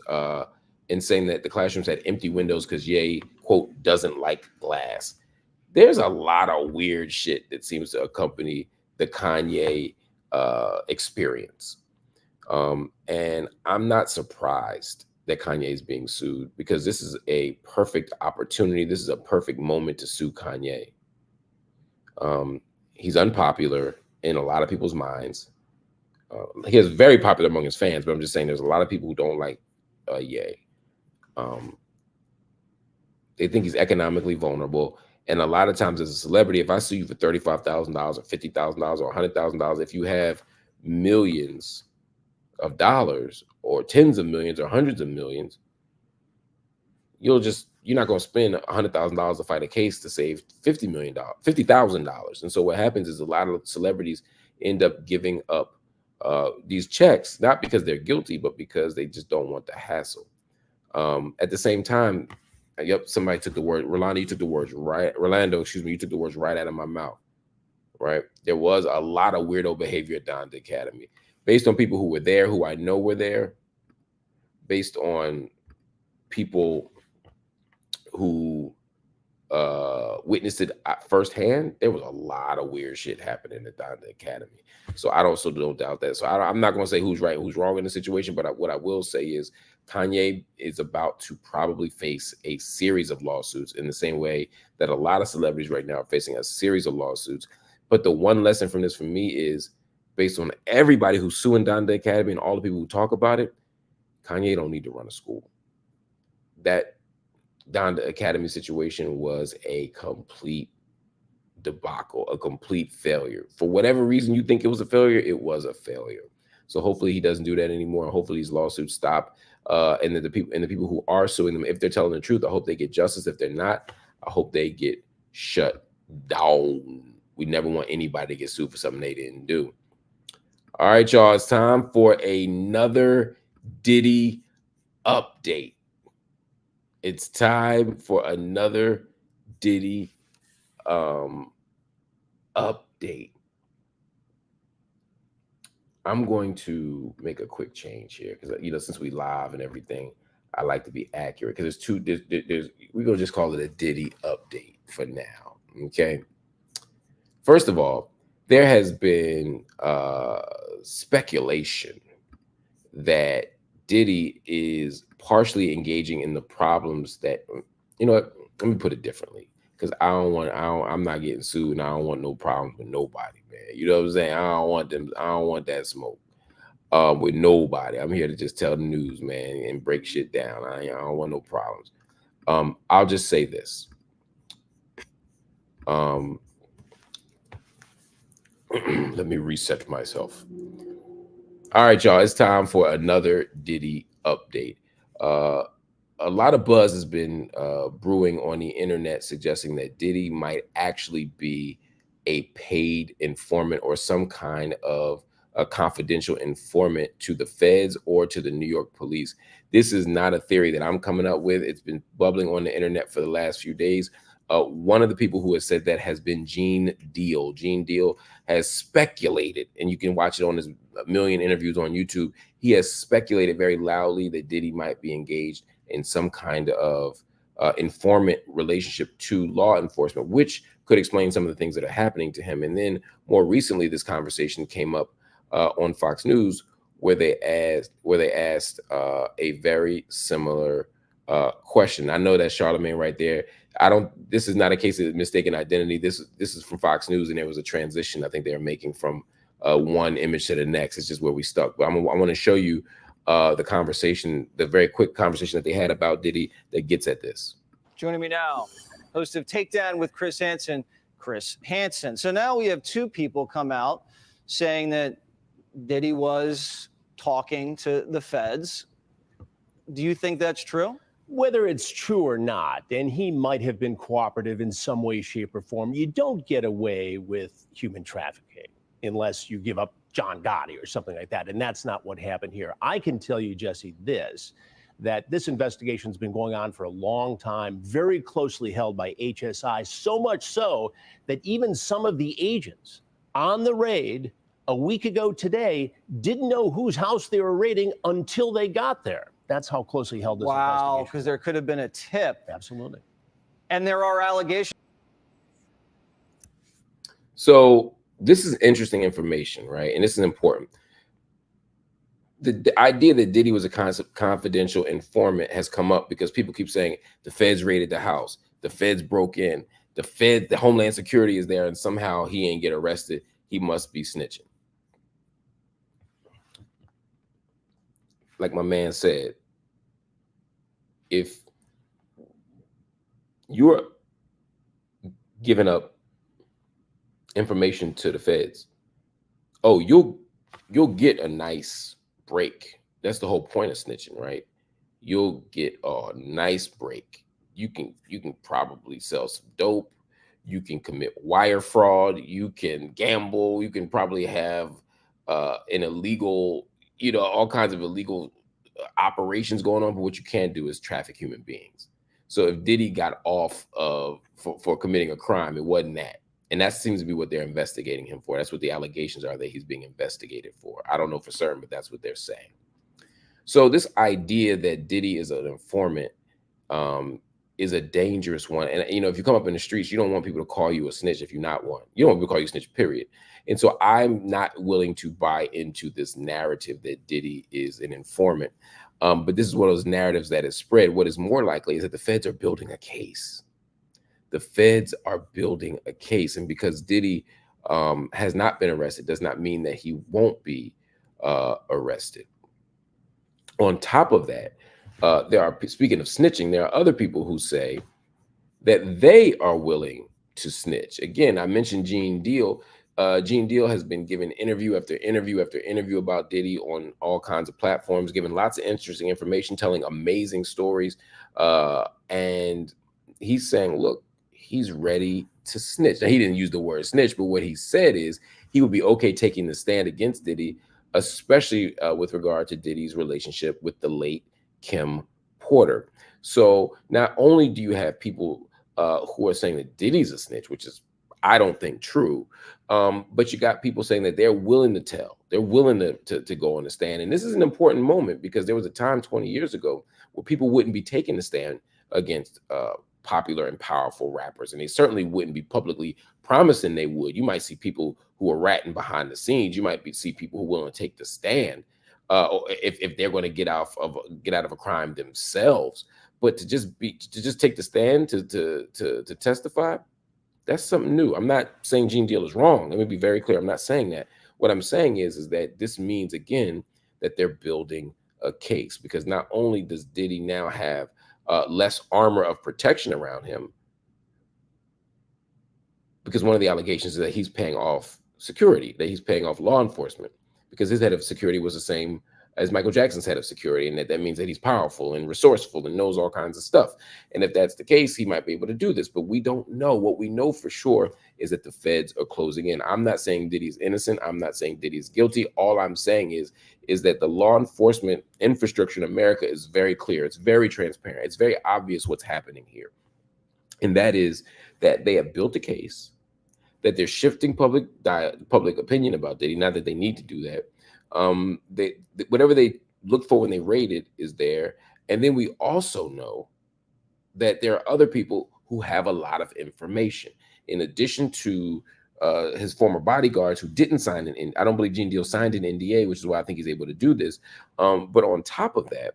and saying that the classrooms had empty windows because Ye, quote, doesn't like glass. There's a lot of weird shit that seems to accompany the Kanye experience. And I'm not surprised that Kanye is being sued, because this is a perfect opportunity. This is a perfect moment to sue Kanye. He's unpopular in a lot of people's minds. He is very popular among his fans, but I'm just saying there's a lot of people who don't like Ye. They think he's economically vulnerable. And a lot of times as a celebrity, if I sue you for $35,000 or $50,000 or $100,000, if you have millions of dollars or tens of millions or hundreds of millions, you're not going to spend $100,000 to fight a case to save $50,000. And so what happens is a lot of celebrities end up giving up these checks, not because they're guilty, but because they just don't want the hassle. At the same time, yep, somebody took the word, Rolando, you took the words right, Rolando, excuse me, you took the words right out of my mouth, right? There was a lot of weirdo behavior at Donda Academy, based on people who were there, who I know were there, based on people who witnessed it firsthand. There was a lot of weird shit happening at Donda Academy. So I don't doubt that. So I'm not going to say who's right, who's wrong in the situation, but what I will say is Kanye is about to probably face a series of lawsuits in the same way that a lot of celebrities right now are facing a series of lawsuits. But the one lesson from this for me is, based on everybody who's suing Donda Academy and all the people who talk about it, Kanye don't need to run a school. That Donda Academy situation was a complete debacle, a complete failure. For whatever reason you think it was a failure, it was a failure. So hopefully he doesn't do that anymore. Hopefully these lawsuits stop. And then the people who are suing them, if they're telling the truth, I hope they get justice. If they're not, I hope they get shut down. We never want anybody to get sued for something they didn't do. All right, y'all, it's time for another Diddy update. It's time for another Diddy update. I'm going to make a quick change here because, since we live and everything, I like to be accurate, because we're going to just call it a Diddy update for now. Okay. First of all, there has been speculation that Diddy is partially engaging in the problems that, let me put it differently, because I'm not getting sued and I don't want no problems with nobody, man. You know what I'm saying? I don't want that smoke with nobody. I'm here to just tell the news, man, and break shit down. I don't want no problems. I'll just say this. Let me reset myself. All right, y'all, it's time for another Diddy update. A lot of buzz has been brewing on the internet, suggesting that Diddy might actually be a paid informant or some kind of a confidential informant to the feds or to the New York police. This is not a theory that I'm coming up with. It's been bubbling on the internet for the last few days. One of the people who has said that has been Gene Deal. Gene Deal has speculated, and you can watch it on his million interviews on YouTube. He has speculated very loudly that Diddy might be engaged in some kind of informant relationship to law enforcement, which could explain some of the things that are happening to him. And then more recently, this conversation came up on Fox News, where they asked a very similar question. I know that's Charlemagne right there. This is not a case of mistaken identity. This is from Fox News, and there was a transition I think they were making from one image to the next. It's just where we stuck. But I want to show you the conversation, the very quick conversation that they had about Diddy that gets at this. Joining me now, host of Takedown with Chris Hansen, Chris Hansen. So now we have two people come out saying that Diddy was talking to the feds. Do you think that's true? Whether it's true or not, and he might have been cooperative in some way, shape, or form, you don't get away with human trafficking unless you give up John Gotti or something like that. And that's not what happened here. I can tell you, Jesse, that this investigation has been going on for a long time, very closely held by HSI, so much so that even some of the agents on the raid a week ago today didn't know whose house they were raiding until they got there. That's how closely held this investigation. Wow, because there could have been a tip. Absolutely. And there are allegations. So this is interesting information, right? And this is important. The idea that Diddy was a confidential informant has come up because people keep saying the feds raided the house, the feds broke in, the Homeland Security is there, and somehow he ain't get arrested. He must be snitching. Like my man said, if you're giving up information to the feds, oh, you'll get a nice break. That's the whole point of snitching, right? you'll get a nice break. You can probably sell some dope. You can commit wire fraud. You can gamble. You can probably have an illegal, all kinds of illegal operations going on. But what you can't do is traffic human beings. So if Diddy got off of for committing a crime, it wasn't that. And that seems to be what they're investigating him for. That's what the allegations are that he's being investigated for. I don't know for certain, but that's what they're saying. So this idea that Diddy is an informant is a dangerous one. And, if you come up in the streets, you don't want people to call you a snitch if you're not one. You don't want people to call you a snitch, period. And so I'm not willing to buy into this narrative that Diddy is an informant. But this is one of those narratives that is spread. What is more likely is that the feds are building a case. The feds are building a case. And because Diddy has not been arrested does not mean that he won't be arrested. On top of that, speaking of snitching, there are other people who say that they are willing to snitch. Again, I mentioned Gene Deal. Gene Deal has been given interview after interview after interview about Diddy on all kinds of platforms, giving lots of interesting information, telling amazing stories. And he's saying, look, he's ready to snitch. Now, he didn't use the word snitch, but what he said is he would be okay taking the stand against Diddy, especially with regard to Diddy's relationship with the late Kim Porter. So not only do you have people who are saying that Diddy's a snitch, which is, I don't think, true, but you got people saying that they're willing to tell. They're willing to go on the stand. And this is an important moment because there was a time 20 years ago where people wouldn't be taking the stand against popular and powerful rappers. And they certainly wouldn't be publicly promising they would. You might see people who are ratting behind the scenes. You might see people who are willing to take the stand if they're going to get out of a crime themselves. But to just take the stand to testify, that's something new. I'm not saying Gene Deal is wrong. Let me be very clear. I'm not saying that. What I'm saying is that this means, again, that they're building a case, because not only does Diddy now have less armor of protection around him, because one of the allegations is that he's paying off security, that he's paying off law enforcement, because his head of security was the same as Michael Jackson's head of security, and that means that he's powerful and resourceful and knows all kinds of stuff. And if that's the case, he might be able to do this, but we don't know. What we know for sure is that the feds are closing in. I'm not saying Diddy's innocent. I'm not saying Diddy's guilty. All I'm saying is that the law enforcement infrastructure in America is very clear. It's very transparent. It's very obvious what's happening here. And that is that they have built a case, that they're shifting public opinion about Diddy. Not that they need to do that. Whatever they look for when they rate it is there. And then we also know that there are other people who have a lot of information. In addition to his former bodyguards who didn't sign an I don't believe Gene Deal signed an NDA, which is why I think he's able to do this. But on top of that,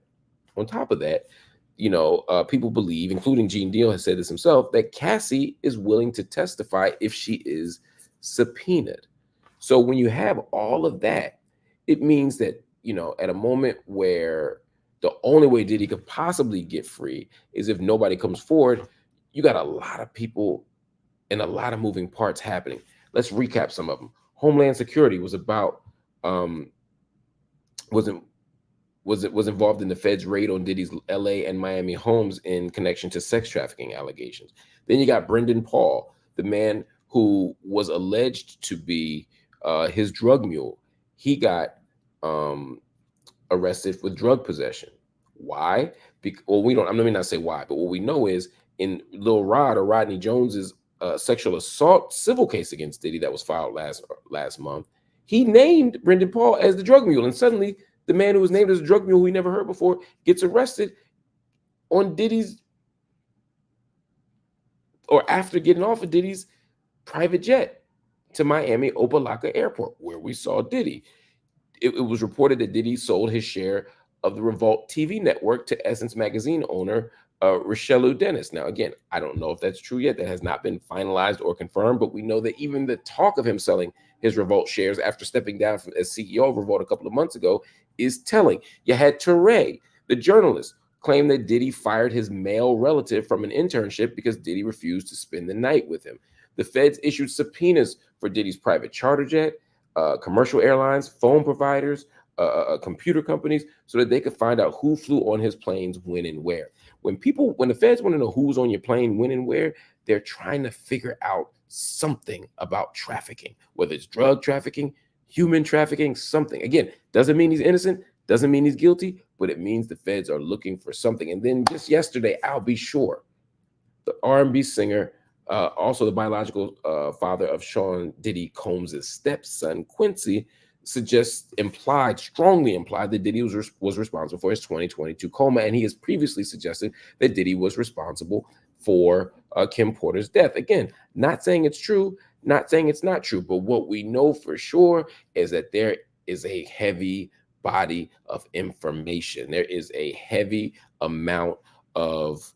people believe, including Gene Deal has said this himself, that Cassie is willing to testify if she is subpoenaed. So when you have all of that, it means that, at a moment where the only way Diddy could possibly get free is if nobody comes forward, you got a lot of people and a lot of moving parts happening. Let's recap some of them. Homeland Security was involved in the Fed's raid on Diddy's LA and Miami homes in connection to sex trafficking allegations. Then you got Brendan Paul, the man who was alleged to be his drug mule. He got arrested with drug possession. Why? Let me not say why, but what we know is in Lil Rod or Rodney Jones's sexual assault civil case against Diddy that was filed last month, he named Brendan Paul as the drug mule, and suddenly the man who was named as a drug mule, who we never heard before, gets arrested on Diddy's, or after getting off of Diddy's private jet to Miami Opa-locka Airport, where we saw Diddy. It was reported that Diddy sold his share of the Revolt TV network to Essence Magazine owner Richelieu Dennis. Now, again, I don't know if that's true yet. That has not been finalized or confirmed, but we know that even the talk of him selling his Revolt shares after stepping down as CEO of Revolt a couple of months ago is telling. You had Teray, the journalist, claim that Diddy fired his male relative from an internship because Diddy refused to spend the night with him. The feds issued subpoenas for Diddy's private charter jet, commercial airlines, phone providers, computer companies so that they could find out who flew on his planes, when and where. When the feds want to know who's on your plane, when and where, they're trying to figure out something about trafficking, whether it's drug trafficking, human trafficking, something. Again, doesn't mean he's innocent, doesn't mean he's guilty, but it means the feds are looking for something. And then just yesterday, I'll be sure, the R&B singer, also the biological father of Sean Diddy Combs' stepson, Quincy, strongly implied that Diddy was responsible for his 2022 coma, and he has previously suggested that Diddy was responsible for Kim Porter's death. Again, not saying it's true, not saying it's not true, but what we know for sure is that there is a heavy body of information. There is a heavy amount of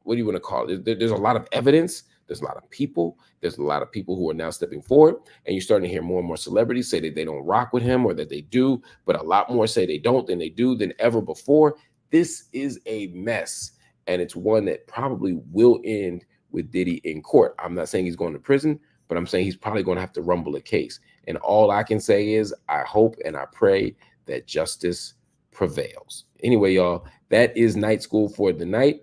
what do you want to call it? There's a lot of evidence. There's a lot of people. There's a lot of people who are now stepping forward, and you're starting to hear more and more celebrities say that they don't rock with him or that they do, but a lot more say they don't than they do than ever before. This is a mess, and it's one that probably will end with Diddy in court. I'm not saying he's going to prison, but I'm saying he's probably going to have to rumble a case. And all I can say is I hope and I pray that justice prevails. Anyway, y'all, that is Night School for the night.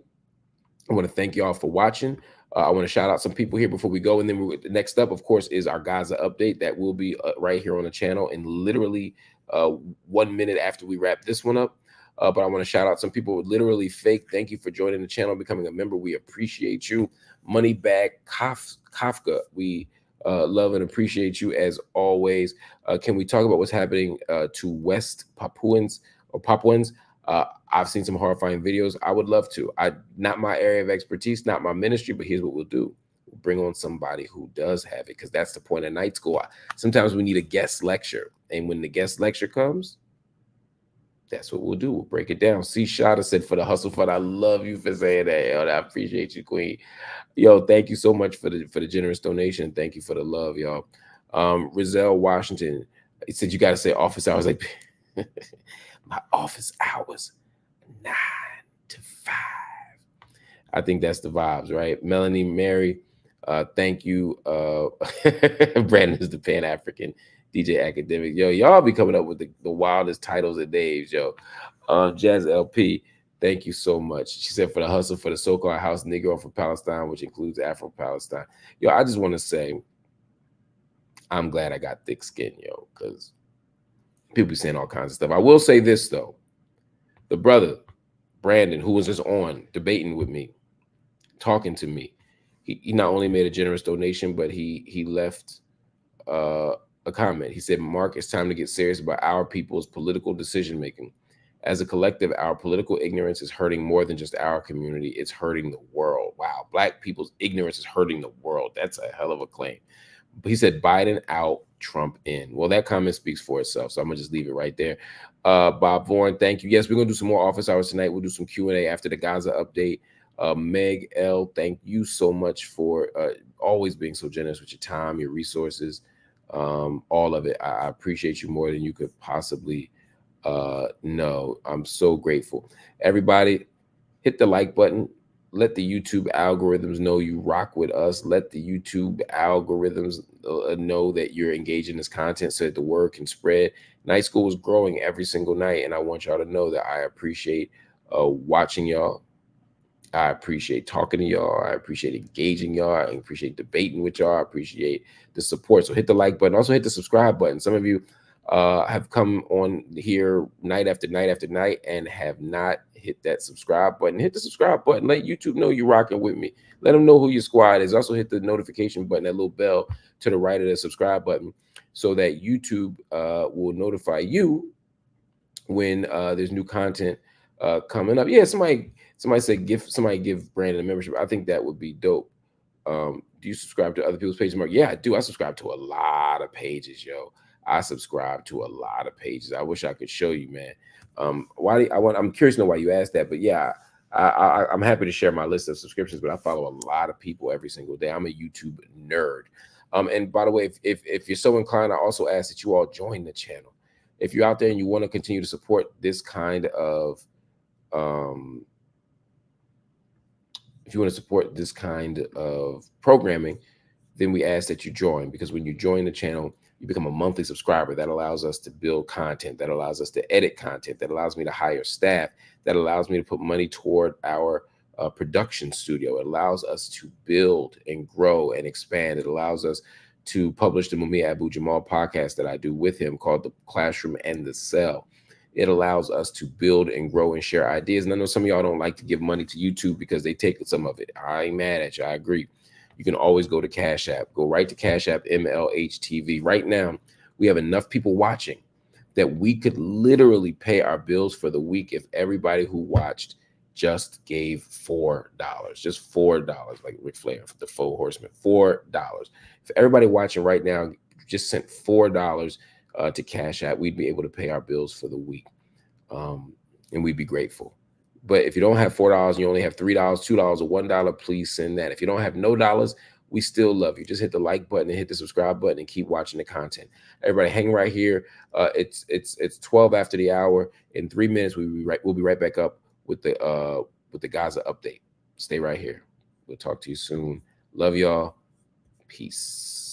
I want to thank y'all for watching. I want to shout out some people here before we go. And then next up, of course, is our Gaza update that will be right here on the channel in literally 1 minute after we wrap this one up. But I want to shout out some people literally fake. Thank you for joining the channel, becoming a member. We appreciate you. Moneybag Kafka, we love and appreciate you as always. Can we talk about what's happening to West Papuans or Papuans? I've seen some horrifying videos. I would love to. Not my area of expertise, not my ministry, but here's what we'll do. We'll bring on somebody who does have it, because that's the point of Night School. Sometimes we need a guest lecture. And when the guest lecture comes, that's what we'll do. We'll break it down. C. Shada said, for the hustle fund. I love you for saying that. Yo, I appreciate you, Queen. Yo, thank you so much for the generous donation. Thank you for the love, y'all. Rizelle Washington, he said, you got to say office hours. Like, my office hours, 9 to 5. I think that's the vibes, right? Melanie Mary, thank you. Brandon is the Pan-African DJ Academic. Yo, y'all be coming up with the wildest titles and names, yo. Jazz LP, thank you so much. She said, for the hustle for the so-called house Negro for Palestine, which includes Afro-Palestine. Yo, I just want to say, I'm glad I got thick skin, yo, because people be saying all kinds of stuff. I will say this, though. The brother, Brandon, who was just on debating with me, talking to me, he not only made a generous donation, but he left a comment. He said, Mark, it's time to get serious about our people's political decision-making. As a collective, our political ignorance is hurting more than just our community. It's hurting the world. Wow. Black people's ignorance is hurting the world. That's a hell of a claim. He said, Biden out, Trump in. Well, that comment speaks for itself, so I'm going to just leave it right there. Bob Vaughan, thank you. Yes, we're going to do some more office hours tonight. We'll do some Q&A after the Gaza update. Meg L, thank you so much for always being so generous with your time, your resources, all of it. I appreciate you more than you could possibly know. I'm so grateful. Everybody, hit the like button. Let the YouTube algorithms know you rock with us. Let the YouTube algorithms know that you're engaged in this content so that the word can spread. Night School is growing every single night, and I want y'all to know that I appreciate watching y'all. I appreciate talking to y'all. I appreciate engaging y'all. I appreciate debating with y'all. I appreciate the support. So hit the like button. Also hit the subscribe button. Some of you have come on here night after night after night and have not hit that subscribe button. Hit the subscribe button. Let YouTube know you're rocking with me. Let them know who your squad is. Also hit the notification button, that little bell to the right of the subscribe button, so that YouTube will notify you when there's new content coming up. Yeah, somebody said give Brandon a membership. I think that would be dope. Do you subscribe to other people's pages, Mark? Yeah, I do. I subscribe to a lot of pages, yo. I subscribe to a lot of pages. I wish I could show you, man. I'm curious to know why you asked that, but yeah, I'm happy to share my list of subscriptions, but I follow a lot of people every single day. I'm a YouTube nerd. And by the way, if you're so inclined, I also ask that you all join the channel. If you're out there and you want to continue to support this kind of, if you want to support this kind of programming, then we ask that you join, because when you join the channel, You become a monthly subscriber. That allows us to build content, that allows us to edit content, that allows me to hire staff, that allows me to put money toward our production studio. It allows us to build and grow and expand. It allows us to publish the Mumia Abu-Jamal podcast that I do with him called The Classroom and the Cell. It allows us to build and grow and share ideas. And I know some of y'all don't like to give money to YouTube because they take some of it. I ain't mad at you. I agree. You can always go to Cash App. Go right to Cash App, MLHTV. Right now, we have enough people watching that we could literally pay our bills for the week if everybody who watched just gave $4, just $4, like Ric Flair for the Four Horsemen, $4. If everybody watching right now just sent $4 to Cash App, we'd be able to pay our bills for the week, and we'd be grateful. But if you don't have $4, you only have $3, $2, or $1, please send that. If you don't have no dollars, we still love you. Just hit the like button and hit the subscribe button and keep watching the content. Everybody hang right here. It's 12 after the hour. In 3 minutes, we'll be right back up with the Gaza update. Stay right here. We'll talk to you soon. Love y'all. Peace.